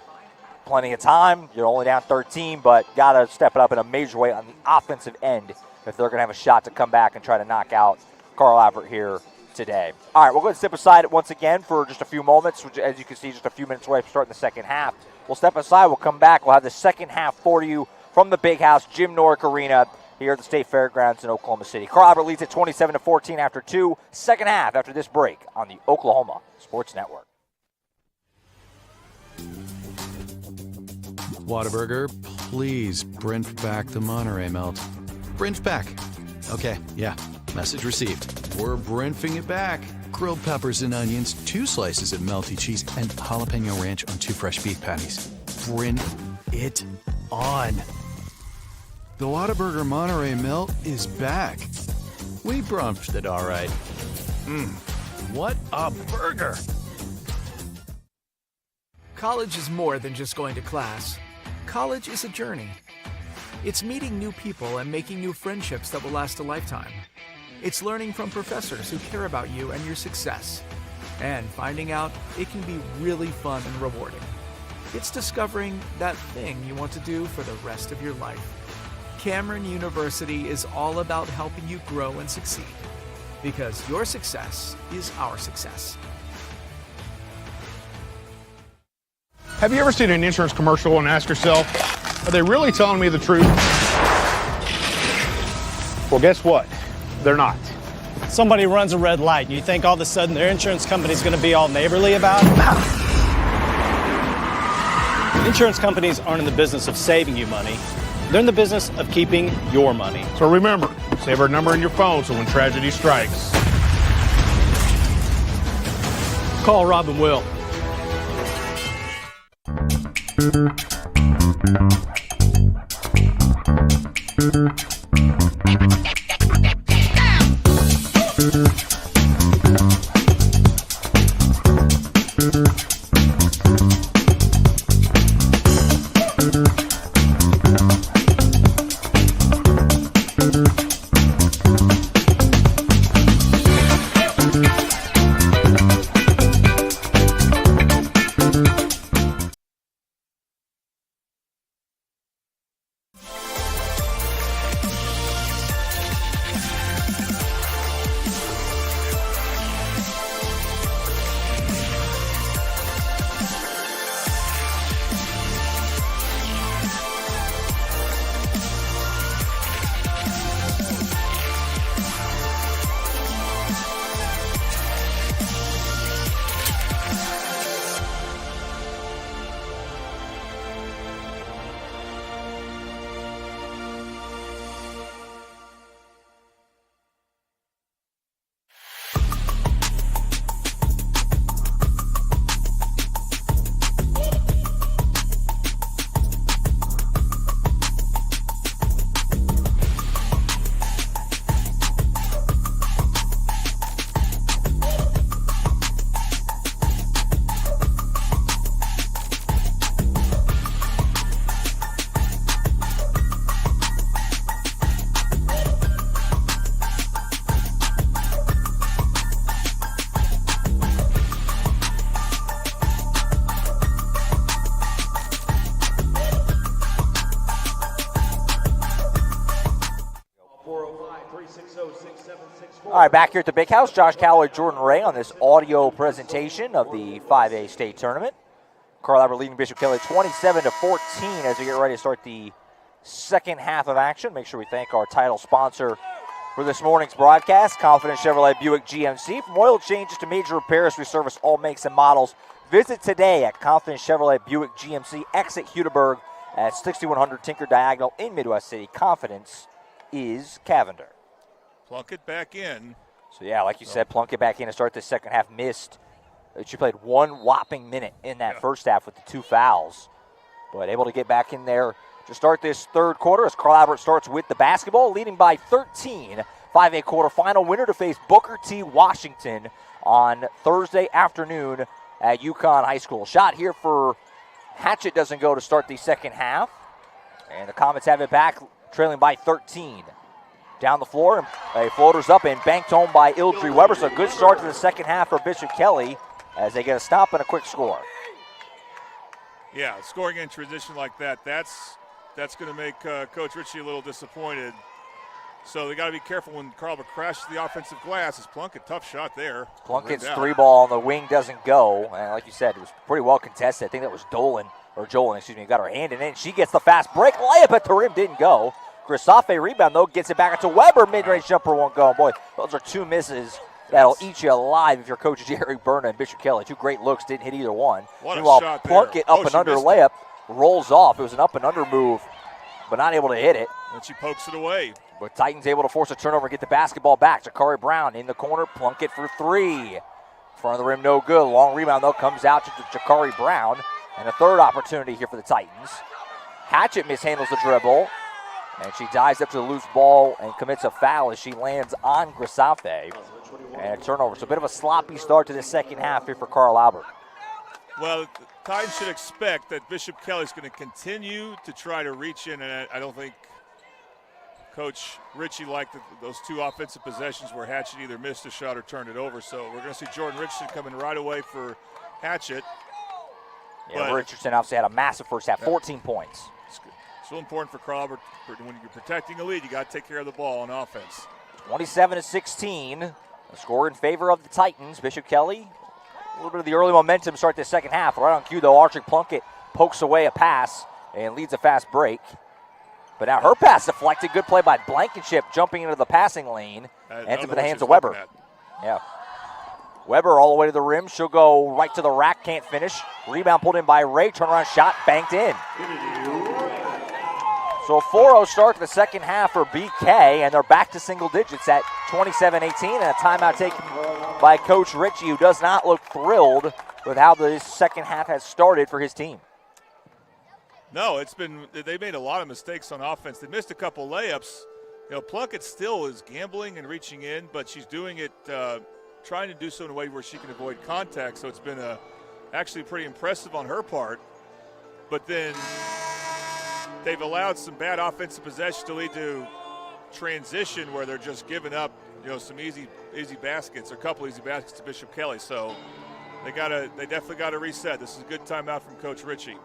plenty of time. You're only down 13, but got to step it up in a major way on the offensive end if they're going to have a shot to come back and try to knock out Carl Albert here today. All right, we'll go ahead and step aside once again for just a few moments, which, as you can see, just a few minutes away from starting the second half. We'll step aside. We'll come back. We'll have the second half for you from the Big House, Jim Norick Arena, here at the State Fairgrounds in Oklahoma City. Carl Albert leads at 27-14 after 2. Second half after this break on the Oklahoma Sports Network. Whataburger, please print back the Monterey melt. Print back. Okay, yeah, message received. We're printing it back. Grilled peppers and onions, 2 slices of melty cheese, and jalapeno ranch on 2 fresh beef patties. Print it on. The Whataburger Monterey melt is back. We brumped it all right. What a burger! College is more than just going to class. College is a journey. It's meeting new people and making new friendships that will last a lifetime. It's learning from professors who care about you and your success. And finding out it can be really fun and rewarding. It's discovering that thing you want to do for the rest of your life. Cameron University is all about helping you grow and succeed. Because your success is our success. Have you ever seen an insurance commercial and asked yourself, are they really telling me the truth? Well, guess what? They're not. Somebody runs a red light and you think all of a sudden their insurance company's going to be all neighborly about it? Insurance companies aren't in the business of saving you money. They're in the business of keeping your money. So remember, save our number in your phone so when tragedy strikes, Call Rob and Will. All right, back here at the Big House, Josh Calloway, Jordan Ray on this audio presentation of the 5A state tournament. Carl Albert leading Bishop Kelley 27-14 as we get ready to start the second half of action. Make sure we thank our title sponsor for this morning's broadcast, Confident Chevrolet Buick GMC. From oil changes to major repairs, we service all makes and models. Visit today at Confident Chevrolet Buick GMC, exit Hudeberg at 6100 Tinker Diagonal in Midwest City. Confidence is Cavender. Plunkett back in. So, yeah, like you said, Plunkett back in to start the second half. Missed. She played one whopping minute in that first half with the 2 fouls. But able to get back in there to start this third quarter as Carl Albert starts with the basketball, leading by 13. 5A quarterfinal winner to face Booker T. Washington on Thursday afternoon at Yukon High School. Shot here for Hatchet doesn't go to start the second half. And the Comets have it back, trailing by 13. Down the floor, and a floater's up and banked home by Ildry Weber. So a good start to the second half for Bishop Kelley as they get a stop and a quick score. Yeah, scoring in transition like that, that's going to make Coach Ritchie a little disappointed. So they got to be careful when Carl crashes the offensive glass. It's Plunkett, tough shot there. Plunkett's 3-ball on the wing doesn't go. And like you said, it was pretty well contested. I think that was Jolin, got her hand in it. She gets the fast break. Layup at the rim didn't go. Grisafe rebound, though, gets it back into Weber. Mid-range jumper won't go. Boy, those are 2 misses that'll eat you alive if you're Coach Jerry Berna and Bishop Kelley. 2 great looks, didn't hit either one. What Meanwhile, a shot Plunkett there. up and under layup, rolls off. It was an up and under move, but not able to hit it. And she pokes it away. But Titans able to force a turnover and get the basketball back. Jakari Brown in the corner, Plunkett for 3. Front of the rim, no good. Long rebound, though, comes out to Jakari Brown. And a third opportunity here for the Titans. Hatchet mishandles the dribble. And she dives up to the loose ball and commits a foul as she lands on Grisafe. And a turnover. So a bit of a sloppy start to the second half here for Carl Albert. Well, the Titans should expect that Bishop Kelley's going to continue to try to reach in, and I don't think Coach Ritchie liked those 2 offensive possessions where Hatchet either missed a shot or turned it over. So we're going to see Jordan Richardson coming right away for Hatchet. Yeah, Richardson obviously had a massive first half, 14 points. So important for Carl Albert. When you're protecting a lead, you got to take care of the ball on offense. 27-16. A score in favor of the Titans. Bishop Kelley, a little bit of the early momentum start the second half. Right on cue, though, Archie Plunkett pokes away a pass and leads a fast break. But now her pass deflected. Good play by Blankenship jumping into the passing lane. Ends up in the hands of Weber. Yeah. Weber all the way to the rim. She'll go right to the rack. Can't finish. Rebound pulled in by Ray. Turnaround shot banked in. So a 4-0 start to the second half for BK, and they're back to single digits at 27-18, and a timeout taken by Coach Ritchie, who does not look thrilled with how the second half has started for his team. No, they made a lot of mistakes on offense. They missed a couple layups. Plunkett still is gambling and reaching in, but she's doing it, trying to do so in a way where she can avoid contact, so it's been actually pretty impressive on her part. But then they've allowed some bad offensive possessions to lead to transition where they're just giving up, some easy baskets, or a couple easy baskets to Bishop Kelley. So they definitely got to reset. This is a good timeout from Coach Ritchie.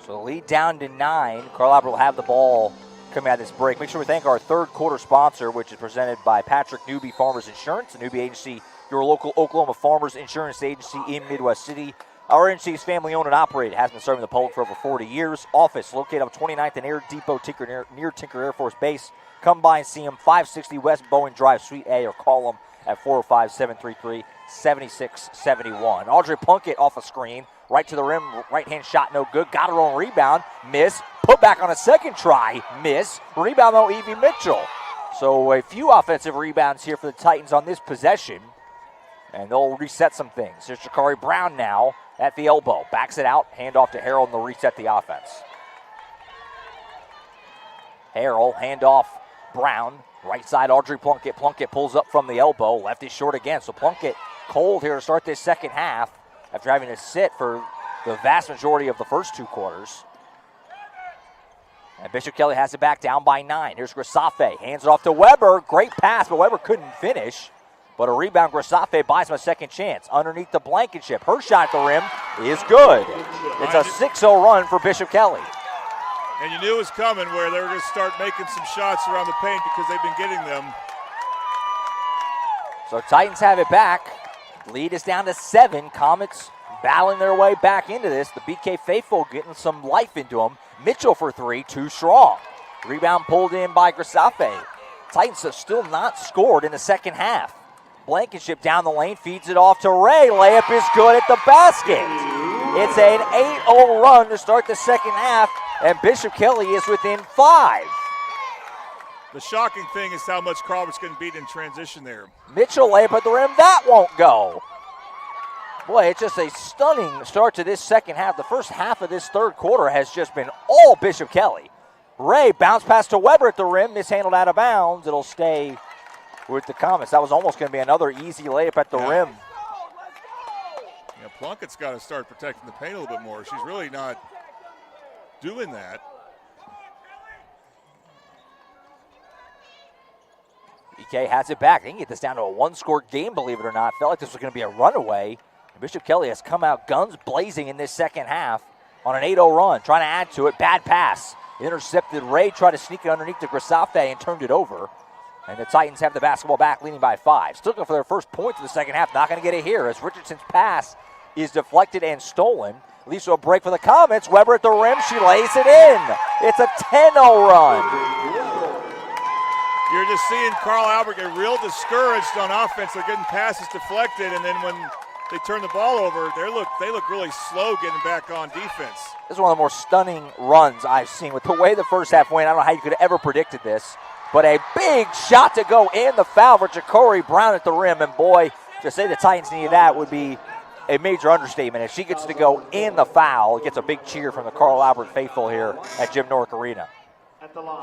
So the lead down to 9. Carl Albert will have the ball coming out of this break. Make sure we thank our third quarter sponsor, which is presented by Patrick Newby Farmers Insurance, a Newby agency, your local Oklahoma Farmers Insurance agency in Midwest City. Our agency is family-owned and operated. Has been serving the public for over 40 years. Office located on 29th and Air Depot, near Tinker Air Force Base. Come by and see them, 560 West Boeing Drive, Suite A, or call them at 405-733-7671. Audrey Plunkett off a screen, right to the rim, right-hand shot, no good. Got her own rebound, miss. Put back on a second try, miss. Rebound, though, Evie Mitchell. So a few offensive rebounds here for the Titans on this possession, and they'll reset some things. Here's Jakari Brown now at the elbow. Backs it out, hand off to Harrell, and they'll reset the offense. Harrell, hand off Brown. Right side, Audrey Plunkett. Plunkett pulls up from the elbow. Left is short again. So Plunkett cold here to start this second half after having to sit for the vast majority of the first 2 quarters. And Bishop Kelley has it back down by 9. Here's Grisafe. Hands it off to Weber. Great pass, but Weber couldn't finish. But a rebound, Grisafe buys him a second chance. Underneath the Blankenship. Her shot at the rim is good. It's a 6-0 run for Bishop Kelley. And you knew it was coming where they were going to start making some shots around the paint because they've been getting them. So Titans have it back. Lead is down to 7. Comets battling their way back into this. The BK faithful getting some life into them. Mitchell for 3, too strong. Rebound pulled in by Grisafe. Titans have still not scored in the second half. Blankenship down the lane, feeds it off to Ray. Layup is good at the basket. It's an 8-0 run to start the second half, and Bishop Kelley is within 5. The shocking thing is how much Carl was getting beat in transition there. Mitchell layup at the rim, that won't go. Boy, it's just a stunning start to this second half. The first half of this third quarter has just been all Bishop Kelley. Ray bounce pass to Weber at the rim, mishandled out of bounds. It'll stay with the Comets. That was almost going to be another easy layup at the rim. Yeah, Plunkett's got to start protecting the paint a little bit more. She's really not doing that. BK has it back. They can get this down to a one-score game, believe it or not. Felt like this was going to be a runaway. And Bishop Kelley has come out guns blazing in this second half on an 8-0 run. Trying to add to it. Bad pass. Intercepted Ray. Tried to sneak it underneath to Grisafe and turned it over. And the Titans have the basketball back, leading by 5. Still going for their first point of the second half. Not going to get it here as Richardson's pass is deflected and stolen. Leads to a break for the Comets. Weber at the rim. She lays it in. It's a 10-0 run. You're just seeing Carl Albert get real discouraged on offense. They're getting passes deflected, and then when they turn the ball over, they look really slow getting back on defense. This is one of the more stunning runs I've seen. With the way the first half went, I don't know how you could have ever predicted this. But a big shot to go in the foul for Ja'Cory Brown at the rim. And boy, to say the Titans needed that would be a major understatement. If she gets to go in the foul, it gets a big cheer from the Carl Albert faithful here at Jim Norick Arena.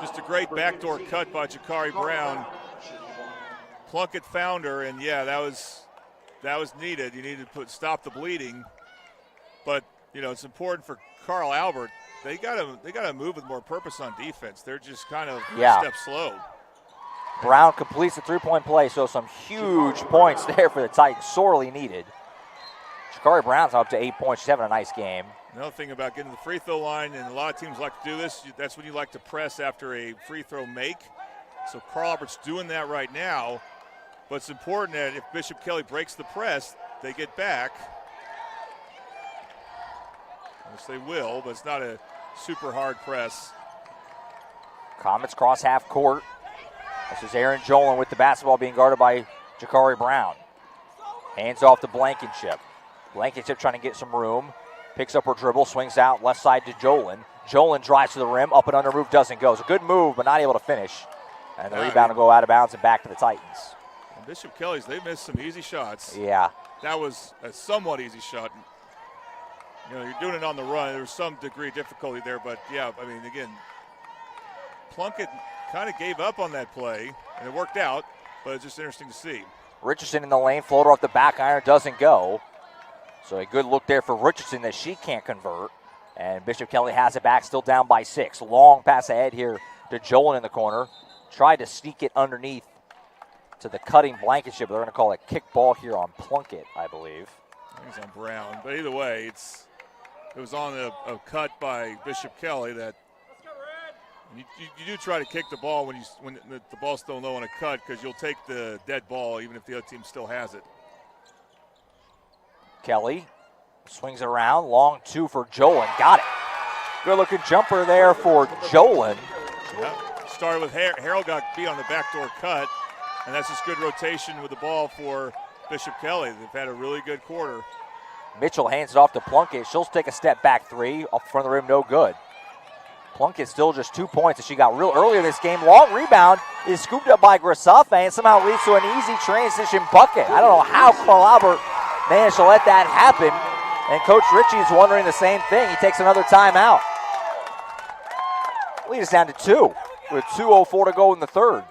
Just a great backdoor cut by Ja'Cory Brown. Plunkett found her, and yeah, that was needed. You needed to stop the bleeding. But, you know, it's important for Carl Albert. They gotta move with more purpose on defense. They're just kind of a step slow. Brown completes the three-point play, so some huge points there for the Titans, sorely needed. Ja'Cory Brown's up to 8 points. She's having a nice game. Another thing about getting to the free throw line, and a lot of teams like to do this, that's when you like to press after a free throw make. So Carl Albert's doing that right now. But it's important that if Bishop Kelley breaks the press, they get back. Which they will, but it's not a super hard press. Comets cross half court. This is Aaron Jolin with the basketball being guarded by Ja'Cory Brown. Hands off to Blankenship. Blankenship trying to get some room. Picks up her dribble, swings out left side to Jolin. Jolin drives to the rim, up and under move, doesn't go. It's a good move, but not able to finish. And the rebound will go out of bounds and back to the Titans. And Bishop Kelley's, they missed some easy shots. Yeah. That was a somewhat easy shot. You know, you're doing it on the run. There was some degree of difficulty there, but yeah, I mean, again, Plunkett kind of gave up on that play, and it worked out, but it's just interesting to see. Richardson in the lane, floater off the back iron, doesn't go. So a good look there for Richardson that she can't convert. And Bishop Kelley has it back, still down by 6. Long pass ahead here to Jolin in the corner. Tried to sneak it underneath to the cutting Blankenship. They're going to call it kick ball here on Plunkett, I believe. I think it's on Brown. But either way, it was on a cut by Bishop Kelley that you do try to kick the ball when the ball's still low on a cut, because you'll take the dead ball even if the other team still has it. Kelley swings it around. Long 2 for Jolin. Got it. Good looking jumper there for Jolin. Yeah. Started with Harold, got beat on the backdoor cut, and that's just good rotation with the ball for Bishop Kelley. They've had a really good quarter. Mitchell hands it off to Plunkett. She'll take a step back 3. Off the front of the rim, no good. Plunkett still just 2 points that she got real earlier this game. Long rebound is scooped up by Grisafe and somehow leads to an easy transition bucket. I don't know how Carl Albert managed to let that happen. And Coach Ritchie is wondering the same thing. He takes another timeout. Lead us down to 2 with 2:04 to go in the third.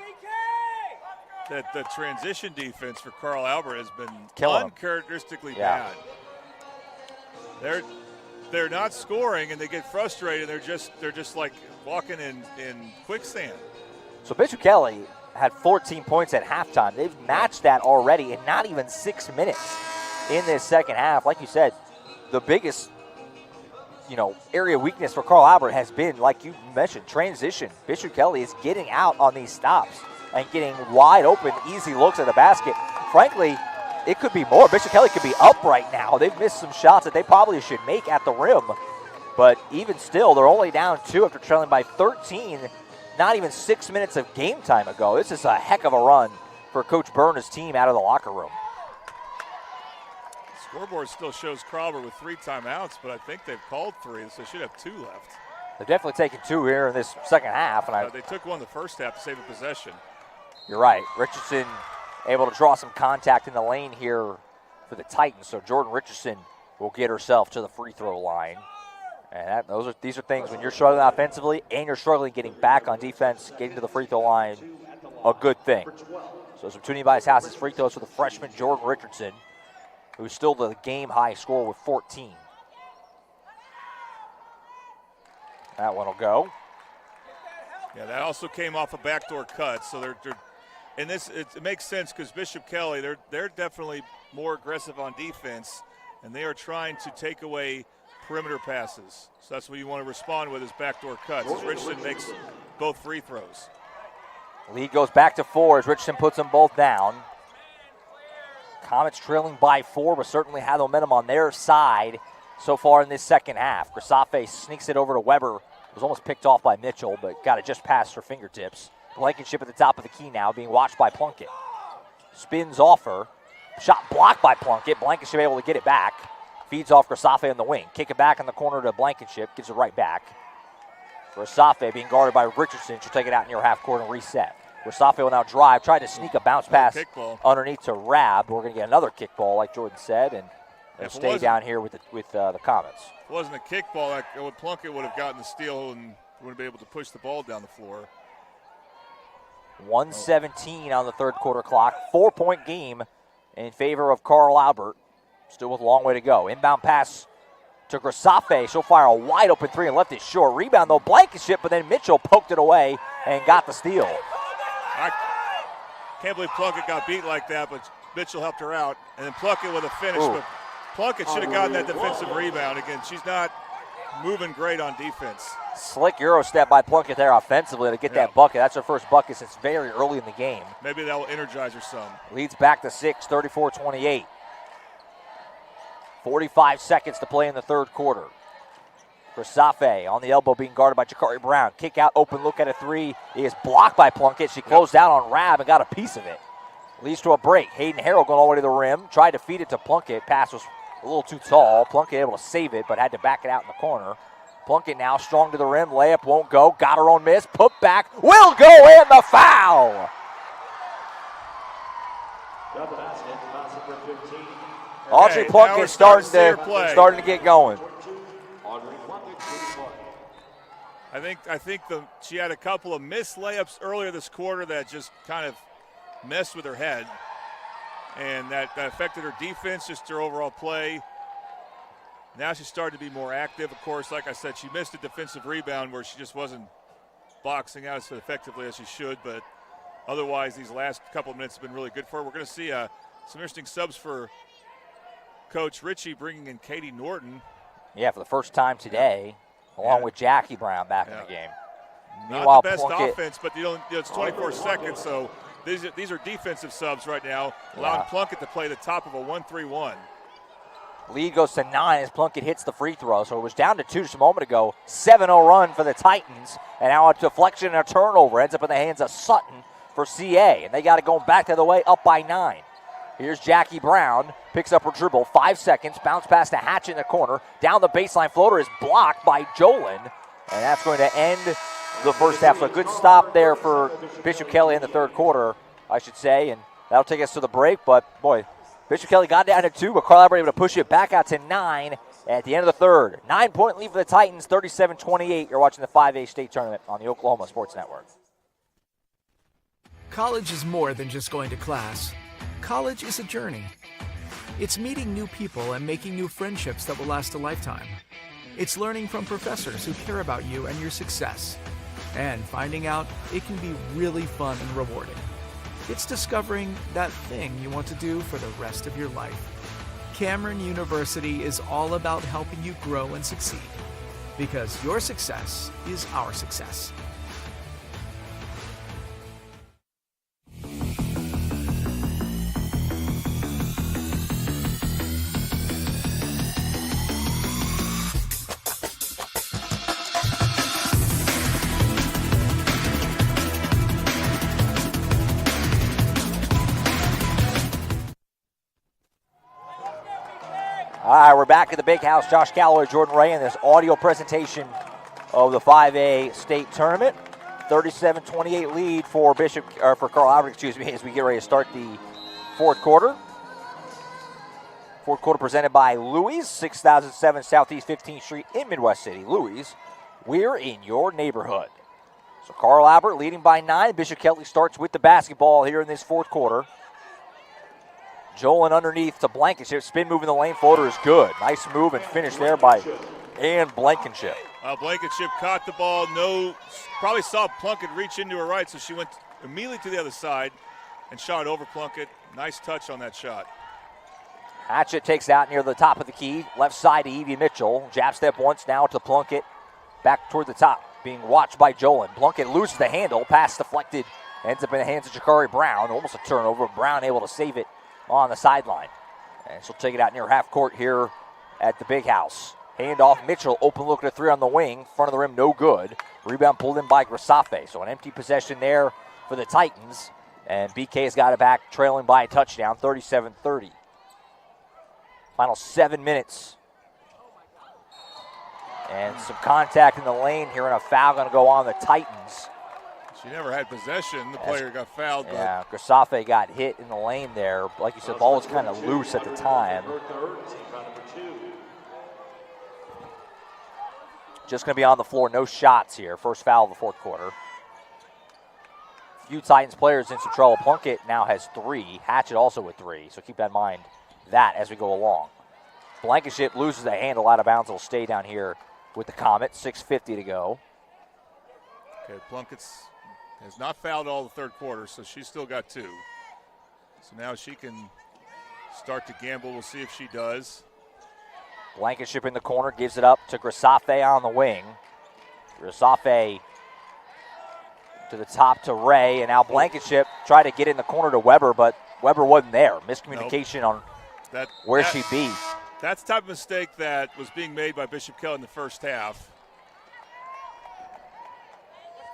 The transition defense for Carl Albert has been uncharacteristically bad. They're not scoring, and they get frustrated. They're just like walking in quicksand. So Bishop Kelley had 14 points at halftime. They've matched that already in not even 6 minutes in this second half. Like you said, the biggest area weakness for Carl Albert has been, like you mentioned, transition. Bishop Kelley is getting out on these stops and getting wide open, easy looks at the basket. Frankly, it could be more. Bishop Kelley could be up right now. They've missed some shots that they probably should make at the rim. But even still, they're only down 2 after trailing by 13. Not even 6 minutes of game time ago. This is a heck of a run for Coach Byrne's team out of the locker room. Scoreboard still shows Crowber with 3 timeouts, but I think they've called 3, so they should have 2 left. They've definitely taken 2 here in this second half. And they took one the first half to save a possession. You're right. Richardson able to draw some contact in the lane here for the Titans. So Jordan Richardson will get herself to the free throw line. And these are things when you're struggling offensively and you're struggling getting back on defense, getting to the free throw line, a good thing. So some Toonie Bias House's free throws for the freshman Jordan Richardson, who's still the game-high scorer with 14. That one will go. Yeah, that also came off a backdoor cut. So and this it makes sense because Bishop Kelley, they're definitely more aggressive on defense, and they are trying to take away perimeter passes. So that's what you want to respond with is backdoor cuts. As Richardson makes both free throws. Lead goes back to 4 as Richardson puts them both down. Comets trailing by 4, but certainly have the momentum on their side so far in this second half. Grisafe sneaks it over to Weber. It was almost picked off by Mitchell, but got it just past her fingertips. Blankenship at the top of the key now, being watched by Plunkett. Spins off her. Shot blocked by Plunkett. Blankenship able to get it back. Feeds off Grisafe on the wing. Kick it back in the corner to Blankenship. Gives it right back. Grisafe being guarded by Richardson. She'll take it out near half court and reset. Grisafe will now drive. Try to sneak a bounce pass underneath to Rab. We're going to get another kickball, like Jordan said, and it'll stay down here with the Comets. If it wasn't a kickball, Plunkett would have gotten the steal and would have been able to push the ball down the floor. 1:17 on the third quarter clock. 4-point game in favor of Carl Albert. Still with a long way to go. Inbound pass to Grisafe. She'll fire a wide open 3 and left it short. Rebound though, Blankenship, but then Mitchell poked it away and got the steal. I can't believe Plunkett got beat like that, but Mitchell helped her out. And then Plunkett with a finish. But Plunkett should have gotten that defensive rebound. Again, she's not moving great on defense. Slick Euro step by Plunkett there offensively to get that bucket. That's her first bucket since very early in the game. Maybe that will energize her some. Leads back to 6, 34-28. 45 seconds to play in the third quarter. Grisafe on the elbow being guarded by Jakari Brown. Kick out, open look at a 3 is blocked by Plunkett. She closed out on Rab and got a piece of it. Leads to a break. Hayden Harrell going all the way to the rim. Tried to feed it to Plunkett. Pass was a little too tall. Plunkett able to save it, but had to back it out in the corner. Plunkett now strong to the rim. Layup won't go. Got her own miss. Put back. Will go in. The foul. Audrey Plunkett starting to get going. I think she had a couple of missed layups earlier this quarter that just kind of messed with her head, and that affected her defense, just her overall play. Now she's starting to be more active. Of course, like I said, she missed a defensive rebound where she just wasn't boxing out as effectively as she should, but otherwise these last couple of minutes have been really good for her. We're going to see some interesting subs for Coach Ritchie, bringing in Katie Norton. Yeah, for the first time today, along with Jackie Brown back in the game. Not the best offense, but it's 24 seconds, so these are defensive subs right now, allowing Plunkett to play the top of a 1-3-1. Lead goes to 9 as Plunkett hits the free throw. So it was down to 2 just a moment ago. 7-0 run for the Titans. And now a deflection and a turnover. Ends up in the hands of Sutton for CA. And they got it going back the other way, up by 9. Here's Jackie Brown. Picks up her dribble. 5 seconds. Bounce pass to Hatch in the corner. Down the baseline. Floater is blocked by Jolin. And that's going to end the first half. So a good stop there for Bishop Kelley in the third quarter, I should say. And that'll take us to the break. But, boy, Bishop Kelley got down to 2, but Carl Albert able to push it back out to 9 at the end of the third. 9-point lead for the Titans, 37-28. You're watching the 5A state tournament on the Oklahoma Sports Network. College is more than just going to class. College is a journey. It's meeting new people and making new friendships that will last a lifetime. It's learning from professors who care about you and your success. And finding out it can be really fun and rewarding. It's discovering that thing you want to do for the rest of your life. Cameron University is all about helping you grow and succeed. because your success is our success. All right, we're back at the Big House. Josh Calloway, Jordan Ray in this audio presentation of the 5A state tournament. 37-28 lead for Carl Albert, as we get ready to start the fourth quarter. Fourth quarter presented by Louis, 6007 Southeast 15th Street in Midwest City. Louis, we're in your neighborhood. So Carl Albert leading by 9. Bishop Kelley starts with the basketball here in this fourth quarter. Jolin underneath to Blankenship. Spin move in the lane. Floater is good. Nice move and finish there by Ann Blankenship. Blankenship caught the ball. Probably saw Plunkett reach into her right, so she went immediately to the other side and shot over Plunkett. Nice touch on that shot. Hatchett takes it out near the top of the key. Left side to Evie Mitchell. Jab step once now to Plunkett. Back toward the top. Being watched by Jolin. Plunkett loses the handle. Pass deflected. Ends up in the hands of Jakari Brown. Almost a turnover. Brown able to save it on the sideline. And she'll take it out near half court here at the Big House. Hand off Mitchell, open look at a three on the wing. Front of the rim, no good. Rebound pulled in by Grasafe. So an empty possession there for the Titans. And BK's got it back, trailing by a touchdown, 37-30. Final 7 minutes. And some contact in the lane here, and a foul going to go on the Titans. She never had possession. The player got fouled. Yeah, Grasafe got hit in the lane there. Like you said, the ball was kind of loose at the time. Just going to be on the floor, no shots here. First foul of the fourth quarter. Few Titans players in some trouble. Plunkett now has 3. Hatchett also with 3. So keep that in mind that as we go along. Blankenship loses the handle out of bounds. It'll stay down here with the Comet. 6:50 to go. Okay, Plunkett's has not fouled all the third quarter, so she's still got 2. So now she can start to gamble. We'll see if she does. Blankenship in the corner, gives it up to Grasafe on the wing. Grasafe to the top to Ray, and now Blankenship tried to get in the corner to Weber, but Weber wasn't there. Miscommunication on where she'd be. That's the type of mistake that was being made by Bishop Kelley in the first half.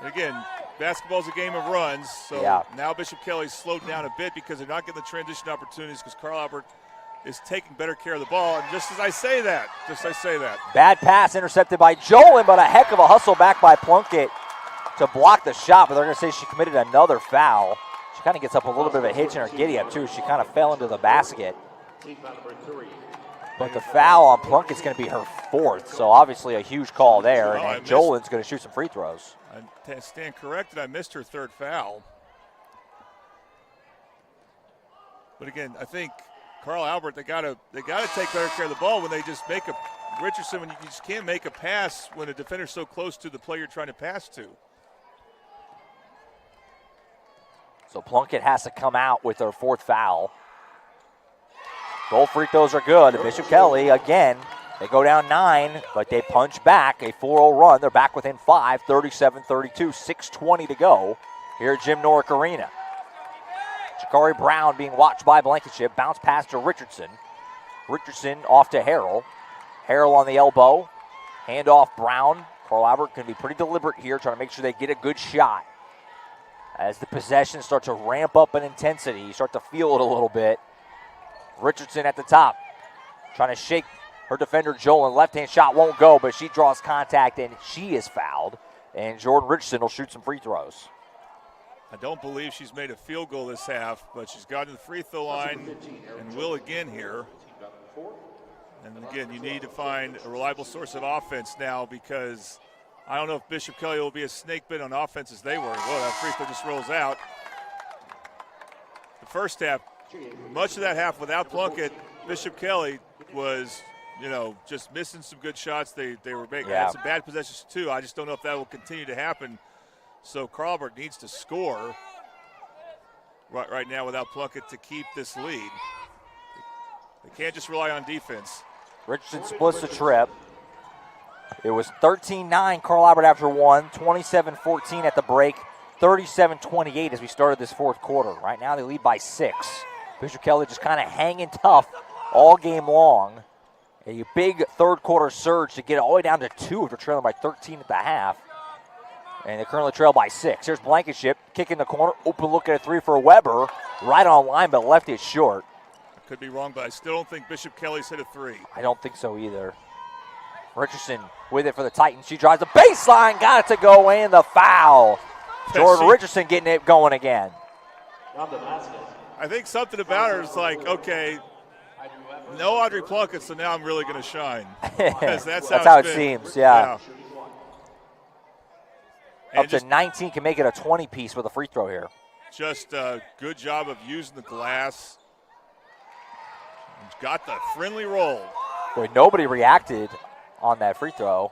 And again, basketball's a game of runs, so now Bishop Kelley's slowed down a bit because they're not getting the transition opportunities because Carl Albert is taking better care of the ball. And just as I say that, Bad pass intercepted by Jolin, but a heck of a hustle back by Plunkett to block the shot, but they're going to say she committed another foul. She kind of gets up a little bit of a hitch in her giddy-up, too. She kind of fell into the basket. But the foul on Plunkett's going to be her 4th, so obviously a huge call there, and Jolin's going to shoot some free throws. I stand corrected. I missed her 3rd foul. But again, I think Carl Albert, they gotta take better care of the ball when they just make a Richardson. When you just can't make a pass when a defender's so close to the player you're trying to pass to. So Plunkett has to come out with her 4th foul. Both free throws are good. Bishop Kelley, again, they go down 9, but they punch back a 4-0 run. They're back within 5, 37-32, 6:20 to go here at Jim Norick Arena. Jakari Brown being watched by Blankenship. Bounce pass to Richardson. Richardson off to Harrell. Harrell on the elbow. Hand off Brown. Carl Albert can be pretty deliberate here, trying to make sure they get a good shot. As the possessions start to ramp up in intensity, you start to feel it a little bit. Richardson at the top, trying to shake her defender Jolin. Left-hand shot won't go, but she draws contact, and she is fouled. And Jordan Richardson will shoot some free throws. I don't believe she's made a field goal this half, but she's gotten to the free throw line and will again here. And again, you need to find a reliable source of offense now because I don't know if Bishop Kelley will be a snake bit on offense as they were. Whoa, that free throw just rolls out. The first half, much of that half without Plunkett, Bishop Kelley was, just missing some good shots. They were making had some bad possessions too. I just don't know if that will continue to happen. So Carl Albert needs to score right now without Plunkett to keep this lead. They can't just rely on defense. Richardson splits the trip. It was 13-9 Carl Albert after one, 27-14 at the break, 37-28 as we started this fourth quarter. Right now they lead by 6. Bishop Kelley just kind of hanging tough all game long. A big third quarter surge to get it all the way down to 2 after trailing by 13 at the half. And they currently trail by 6. Here's Blankenship kicking the corner. Open look at a 3 for Weber. Right on line, but left it short. I could be wrong, but I still don't think Bishop Kelley's hit a 3. I don't think so either. Richardson with it for the Titans. She drives the baseline. Got it to go in. The foul. Jordan Richardson getting it going again. I think something about her is like, okay, no Audrey Plunkett, so now I'm really going to shine. That's how it seems, yeah. Up to 19 can make it a 20-piece with a free throw here. Just a good job of using the glass. Got the friendly roll. Boy, nobody reacted on that free throw.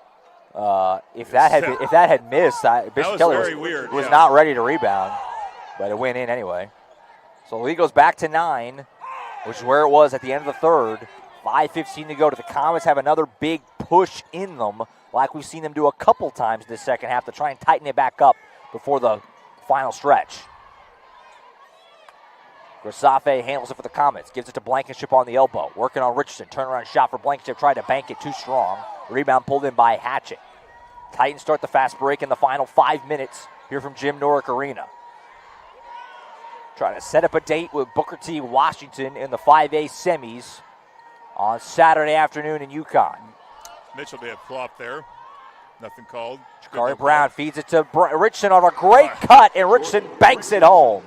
If that had missed, Bishop Kelley was not ready to rebound, but it went in anyway. So the lead goes back to 9, which is where it was at the end of the third. 5:15 to go. Do the Comets have another big push in them, like we've seen them do a couple times this second half, to try and tighten it back up before the final stretch? Grasafe handles it for the Comets, gives it to Blankenship on the elbow, working on Richardson. Turnaround shot for Blankenship, tried to bank it too strong. Rebound pulled in by Hatchett. Titans start the fast break in the final 5 minutes here from Jim Norick Arena. Trying to set up a date with Booker T. Washington in the 5A semis on Saturday afternoon in Yukon. Mitchell be a flop there. Nothing called. Shakari Brown feeds it to Richardson on a great cut, and Richardson banks it home.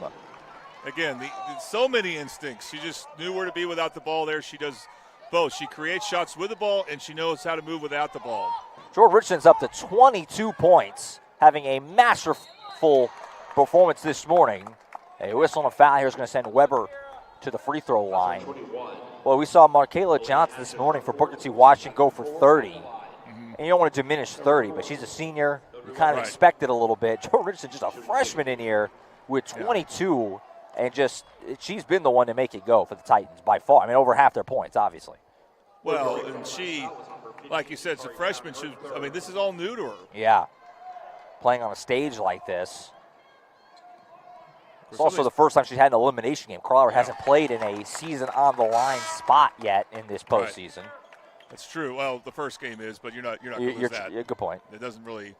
Again, so many instincts. She just knew where to be without the ball there. She does both. She creates shots with the ball, and she knows how to move without the ball. Jordan Richardson's up to 22 points, having a masterful performance this morning. A whistle and a foul here is going to send Weber to the free throw line. Well, we saw Markayla Johnson this morning for Booker T. Washington go for 30. And you don't want to diminish 30, but she's a senior. You kind of expect it a little bit. Jordan Richardson, just a freshman in here with 22, and just she's been the one to make it go for the Titans by far. I mean, over half their points, obviously. Well, and she, like you said, it's a freshman. This is all new to her. Yeah. Playing on a stage like this. It's also the first time she's had an elimination game. Carl Albert hasn't played in a season-on-the-line spot yet in this postseason. Right. That's true. Well, the first game is, but you're not good with that. Good point. It doesn't really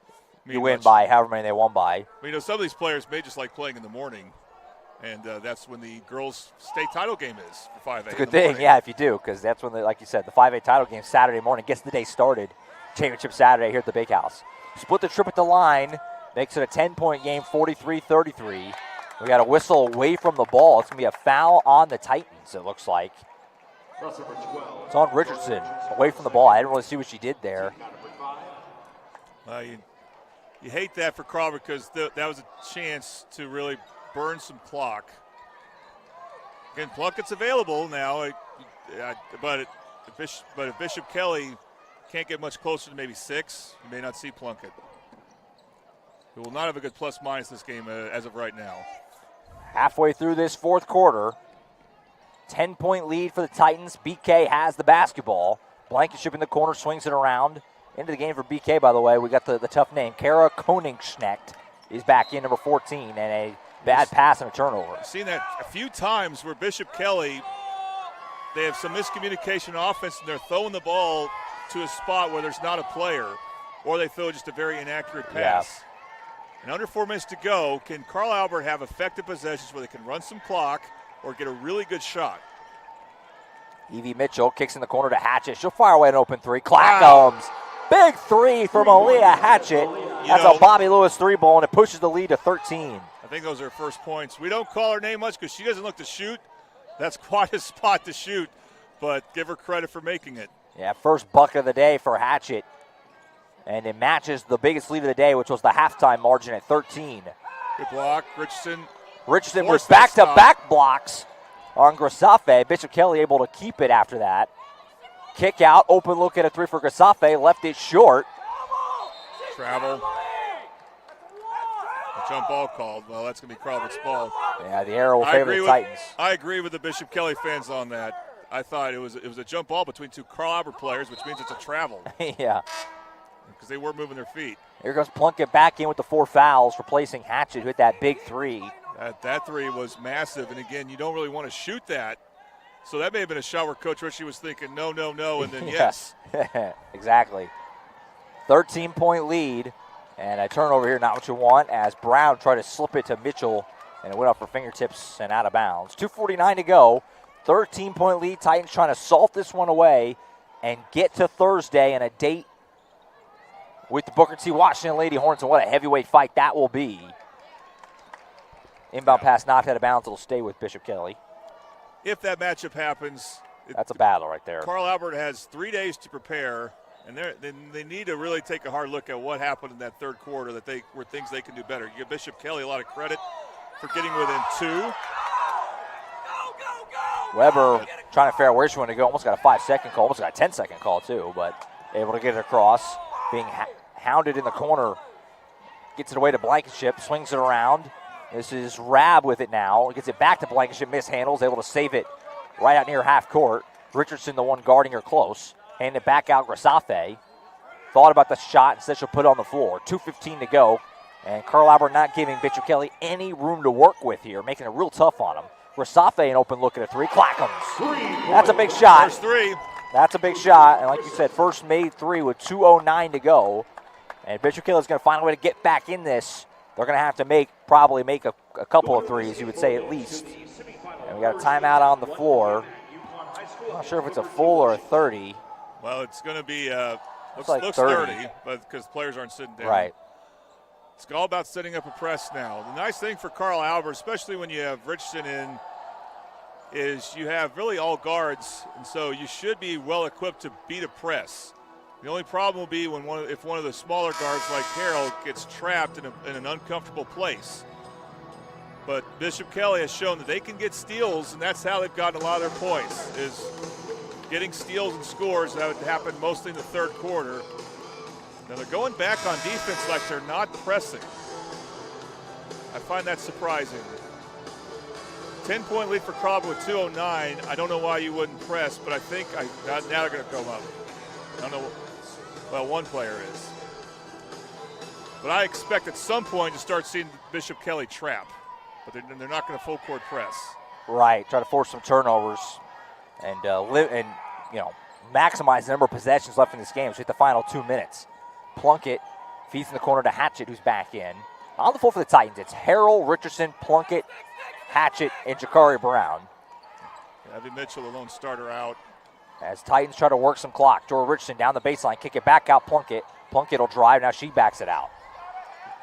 mean you win much. by however many they won by. Well, some of these players may just like playing in the morning, and that's when the girls' state title game is for 5A. It's a good thing, yeah, if you do, because that's when, like you said, the 5A title game Saturday morning gets the day started. Championship Saturday here at the Big House. Split the trip at the line, makes it a 10-point game, 43-33. We got a whistle away from the ball. It's going to be a foul on the Titans, it looks like. It's on Richardson, away from the ball. I didn't really see what she did there. You hate that for Crawford because that was a chance to really burn some clock. Again, Plunkett's available now, but if Bishop Kelley can't get much closer to maybe 6, you may not see Plunkett. He will not have a good plus-minus this game as of right now. Halfway through this fourth quarter, 10-point lead for the Titans. BK has the basketball. Blankenship in the corner, swings it around. Into the game for BK, by the way. We got the tough name. Kara Koningsknecht is back in, number 14, and a bad pass and a turnover. I've seen that a few times where Bishop Kelley, they have some miscommunication on offense, and they're throwing the ball to a spot where there's not a player, or they throw just a very inaccurate pass. Yeah. And under 4 minutes to go, can Carl Albert have effective possessions where they can run some clock or get a really good shot? Evie Mitchell kicks in the corner to Hatchett. She'll fire away an open 3. Clackums. Big 3 from Aaliyah Hatchett. That's a Bobby Lewis 3-ball, and it pushes the lead to 13. I think those are her first points. We don't call her name much because she doesn't look to shoot. That's quite a spot to shoot, but give her credit for making it. Yeah, first bucket of the day for Hatchett. And it matches the biggest lead of the day, which was the halftime margin at 13. Good block. Richardson with back-to-back blocks on Grasafe. Bishop Kelley able to keep it after that. Kick out, open look at a 3 for Grasafe. Left it short. Travel. A jump ball called. Well, that's going to be Crawford's ball. Yeah, the arrow will favor the Titans. I agree with the Bishop Kelley fans on that. I thought it was a jump ball between two Carl Albert players, which means it's a travel. Yeah. because they were moving their feet. Here comes Plunkett back in with the 4 fouls, replacing Hatchett, who hit that big 3. That 3 was massive, and again, you don't really want to shoot that. So that may have been a shot where Coach Ritchie was thinking, no, and then yes. Exactly. 13-point lead, and a turnover here, not what you want, as Brown tried to slip it to Mitchell, and it went off her fingertips and out of bounds. 2:49 to go. 13-point lead. Titans trying to salt this one away and get to Thursday and a date with the Booker T. Washington Lady Hornets, and what a heavyweight fight that will be. Inbound pass knocked out of bounds. It'll stay with Bishop Kelley. If that matchup happens, that's a battle right there. Carl Albert has 3 days to prepare, and they need to really take a hard look at what happened in that third quarter, that were things they can do better. You give Bishop Kelley a lot of credit for getting within 2. Weber trying to figure out where she wanted to go. Almost got a 5-second call. Almost got a 10-second call, too, but able to get it across. Being hounded in the corner. Gets it away to Blankenship. Swings it around. This is Rab with it now. Gets it back to Blankenship. Mishandles. Able to save it right out near half court. Richardson, the one guarding her close. Hand it back out. Grasafe thought about the shot. Instead, she'll put it on the floor. 2:15 to go. And Carl Albert not giving Bishop Kelley any room to work with here. Making it real tough on him. Grasafe an open look at a 3. Clackums. That's a big shot. First 3. That's a big shot. And like you said, first made 3 with 2:09 to go. And Bishop Kelley's going to find a way to get back in this. They're going to have to probably make a couple of threes, you would say at least. And we got a timeout on the floor. I'm not sure if it's a full or a 30. Well, it's going to be looks 30, but because players aren't sitting down. Right. It's all about setting up a press now. The nice thing for Carl Albert, especially when you have Richardson in, is you have really all guards, and so you should be well equipped to beat a press. The only problem will be if one of the smaller guards like Harold gets trapped in an uncomfortable place. But Bishop Kelley has shown that they can get steals, and that's how they've gotten a lot of their points, is getting steals and scores. That would happen mostly in the third quarter. Now they're going back on defense like they're not pressing. I find that surprising. 10-point lead for Carl with 2:09. I don't know why you wouldn't press, but I think now they're going to come up. I don't know. Well, one player is. But I expect at some point to start seeing Bishop Kelley trap. But they're not going to full court press. Right. Try to force some turnovers and maximize the number of possessions left in this game. So hit the final 2 minutes. Plunkett feeds in the corner to Hatchett, who's back in. On the floor for the Titans, it's Harrell, Richardson, Plunkett, Hatchett, and Jakari Brown. Abby Mitchell, the lone starter, out. As Titans try to work some clock. Jordan Richardson down the baseline, kick it back out Plunkett. Plunkett will drive, now she backs it out.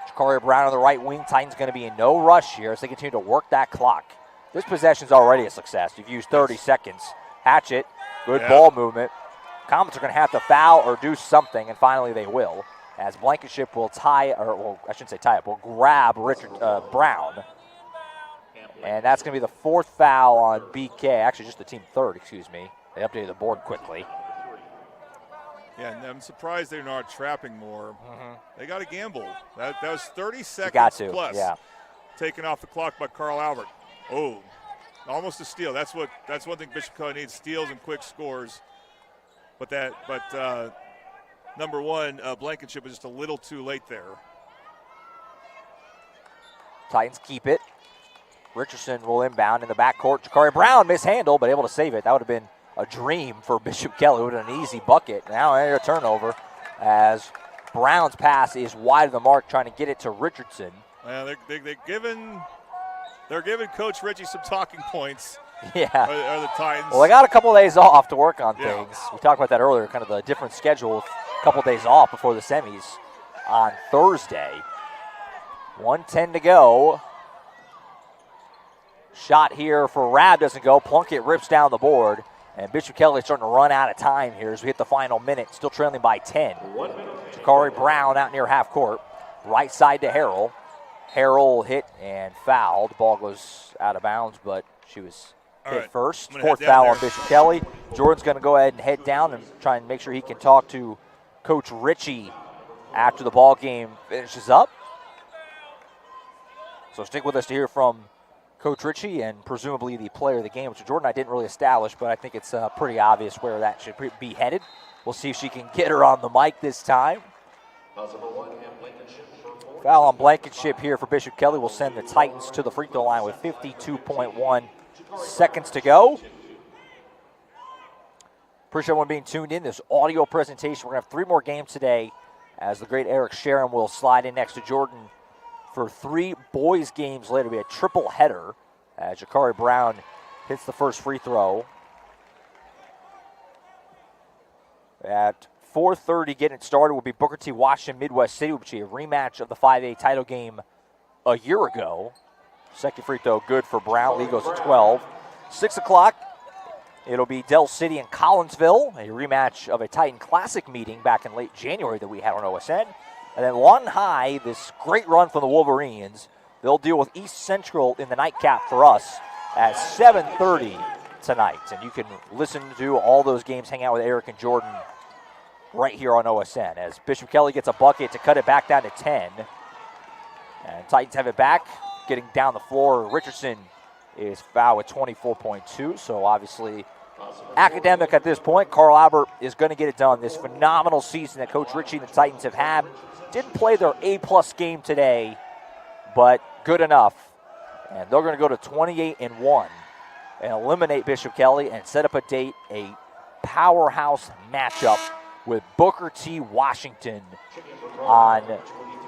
Jakari Brown on the right wing. Titans going to be in no rush here as they continue to work that clock. This possession's already a success. You've used 30 seconds. Hatchett, good ball movement. Comets are going to have to foul or do something, and finally they will. As Blankenship will will grab Brown. And that's going to be the 4th foul on BK. Actually, just the team 3rd, excuse me. They updated the board quickly. Yeah, and I'm surprised they're not trapping more. They got to gamble. That was 30 seconds plus. Yeah. Taken off the clock by Carl Albert. Oh, almost a steal. That's one thing Bishop Kelley needs: steals and quick scores. But number one, Blankenship was just a little too late there. Titans keep it. Richardson will inbound in the backcourt. Jakari Brown mishandled, but able to save it. That would have been a dream for Bishop Kelley. It would have been an easy bucket. Now a turnover as Brown's pass is wide of the mark, trying to get it to Richardson. Well, they're giving Coach Ritchie some talking points. Yeah. Are the Titans. Well, they got a couple of days off to work on things. We talked about that earlier, kind of the different schedule with a couple of days off before the semis on Thursday. 1:10 to go. Shot here for Rab doesn't go. Plunkett rips down the board. And Bishop Kelley starting to run out of time here as we hit the final minute. Still trailing by 10. Jakari Brown out near half court. Right side to Harrell. Harrell hit and fouled. Ball goes out of bounds, but she was hit first. 4th foul on Bishop Kelley. Jordan's going to go ahead and head down and try and make sure he can talk to Coach Ritchie after the ball game finishes up. So stick with us to hear from Coach Ritchie and presumably the player of the game, which Jordan I didn't really establish, but I think it's pretty obvious where that should be headed. We'll see if she can get her on the mic this time. Foul on Blankenship here for Bishop Kelley will send the Titans to the free throw line with 52.1 seconds to go. Appreciate everyone being tuned in. This audio presentation, we're going to have 3 more games today as the great Eric Sharon will slide in next to Jordan for 3 boys games later. It'll be a triple header as Jakari Brown hits the first free throw. At 4:30 getting it started will be Booker T. Washington Midwest City, which will be a rematch of the 5A title game a year ago. Second free throw good for Brown. Lead goes to 12. 6 o'clock, it'll be Del City and Collinsville, a rematch of a Titan Classic meeting back in late January that we had on OSN. And then Lawton High, this great run from the Wolverines, they'll deal with East Central in the nightcap for us at 7:30 tonight. And you can listen to all those games, hang out with Eric and Jordan right here on OSN as Bishop Kelley gets a bucket to cut it back down to 10. And Titans have it back, getting down the floor. Richardson is fouled with 24.2, so obviously academic at this point. Carl Albert is going to get it done. This phenomenal season that Coach Ritchie and the Titans have had. Didn't play their A-plus game today, but good enough. And they're going to go to 28-1 and eliminate Bishop Kelley and set up a powerhouse matchup with Booker T. Washington on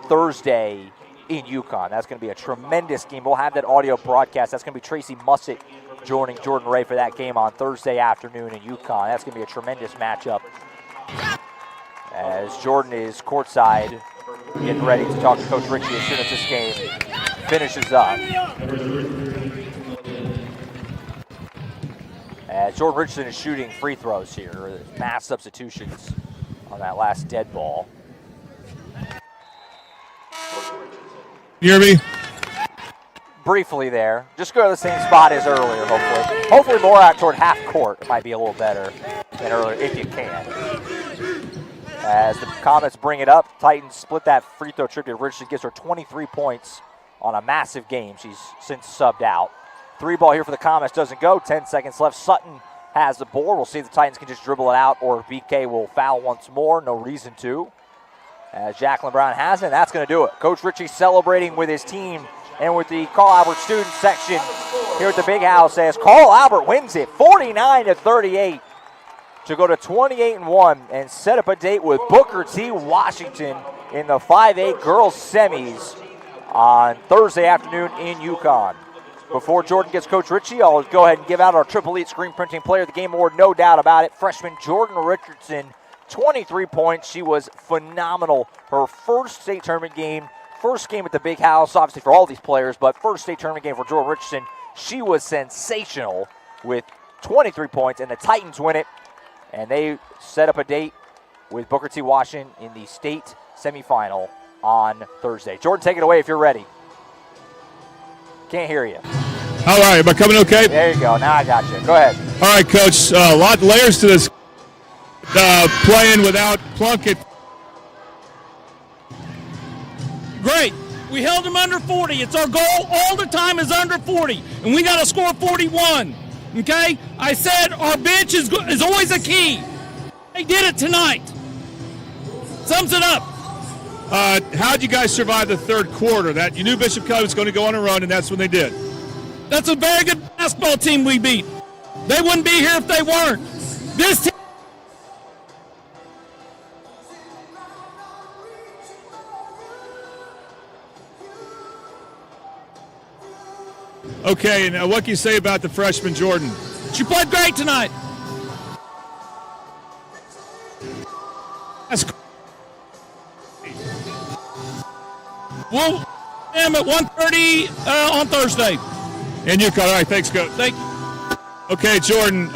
Thursday in Yukon. That's going to be a tremendous game. We'll have that audio broadcast. That's going to be Tracy Mussett joining Jordan Ray for that game on Thursday afternoon in Yukon. That's going to be a tremendous matchup as Jordan is courtside getting ready to talk to Coach Ritchie as soon as this game finishes up. As Jordan Richardson is shooting free throws here, mass substitutions on that last dead ball. You hear me? Briefly there. Just go to the same spot as earlier, hopefully. Hopefully more out toward half court. It might be a little better than earlier if you can. As the Comets bring it up, Titans split that free throw tribute. Richardson gives her 23 points on a massive game. She's since subbed out. 3 ball here for the Comets doesn't go. 10 seconds left. Sutton has the board. We'll see if the Titans can just dribble it out or BK will foul once more. No reason to. As Jacqueline Brown has it, that's going to do it. Coach Ritchie celebrating with his team and with the Carl Albert student section here at the Big House as Carl Albert wins it 49-38 to go to 28-1 and set up a date with Booker T. Washington in the 5A girls semis on Thursday afternoon in Yukon. Before Jordan gets Coach Ritchie, I'll go ahead and give out our Triple Elite Screen Printing Player of the Game Award, no doubt about it. Freshman Jordan Richardson, 23 points. She was phenomenal. Her first state tournament game, first game at the Big House, obviously for all these players, but first state tournament game for Jordan Richardson. She was sensational with 23 points, and the Titans win it, and they set up a date with Booker T. Washington in the state semifinal on Thursday. Jordan, take it away if you're ready. Can't hear you. All right, am I coming okay? There you go. Now I got you. Go ahead. All right, Coach. A lot of layers to this. Playing without Plunkett. Great. We held them under 40. It's our goal all the time is under 40, and we got to score 41. Okay? I said our bench is always a key. They did it tonight. Sums it up. How'd you guys survive the third quarter? That you knew Bishop Kelley was going to go on a run, and that's when they did. That's a very good basketball team we beat. They wouldn't be here if they weren't. This team. Okay, and what can you say about the freshman Jordan? She played great tonight. That's We'll am at 1:30 on Thursday. And you call. All right, thanks, Coach. Thank you. Okay, Jordan,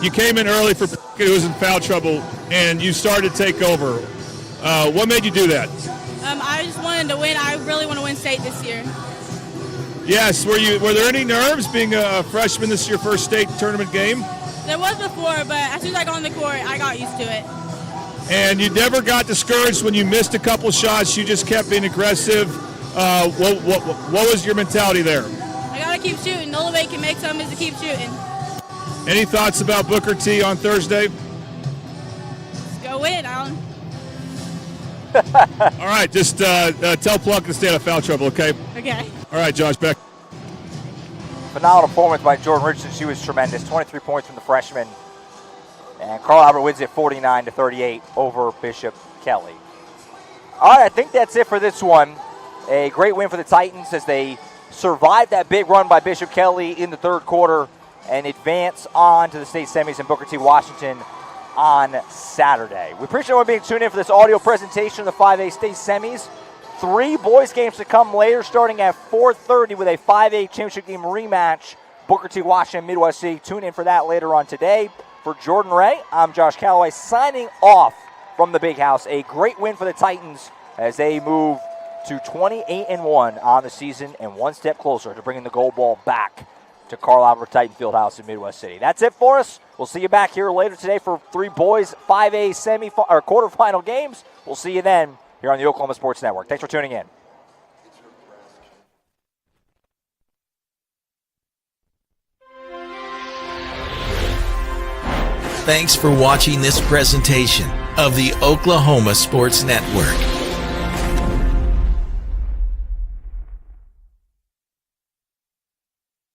you came in early for who was in foul trouble, and you started to take over. What made you do that? I just wanted to win. I really want to win state this year. Yes. Were there any nerves being a freshman? This is your first state tournament game. There was before, but as soon as I got on the court, I got used to it. And you never got discouraged when you missed a couple shots. You just kept being aggressive. What was your mentality there? I got to keep shooting. The only way you can make some is to keep shooting. Any thoughts about Booker T on Thursday? Let's go win it, Alan. All right, just tell Pluck to stay out of foul trouble, okay? Okay. All right, Josh, back. Phenomenal performance by Jordan Richardson. She was tremendous. 23 points from the freshman. And Carl Albert wins it 49-38 over Bishop Kelley. All right, I think that's it for this one. A great win for the Titans as they survived that big run by Bishop Kelley in the third quarter and advance on to the state semis in Booker T. Washington on Saturday. We appreciate everyone being tuned in for this audio presentation of the 5A state semis. 3 boys games to come later, starting at 4:30 with a 5A championship game rematch. Booker T. Washington, Midwest City. Tune in for that later on today. For Jordan Ray, I'm Josh Calloway signing off from the Big House. A great win for the Titans as they move to 28-1 on the season and one step closer to bringing the gold ball back to Carl Albert Titan Fieldhouse in Midwest City. That's it for us. We'll see you back here later today for 3 boys 5A quarterfinal games. We'll see you then here on the Oklahoma Sports Network. Thanks for tuning in. Thanks for watching this presentation of the Oklahoma Sports Network.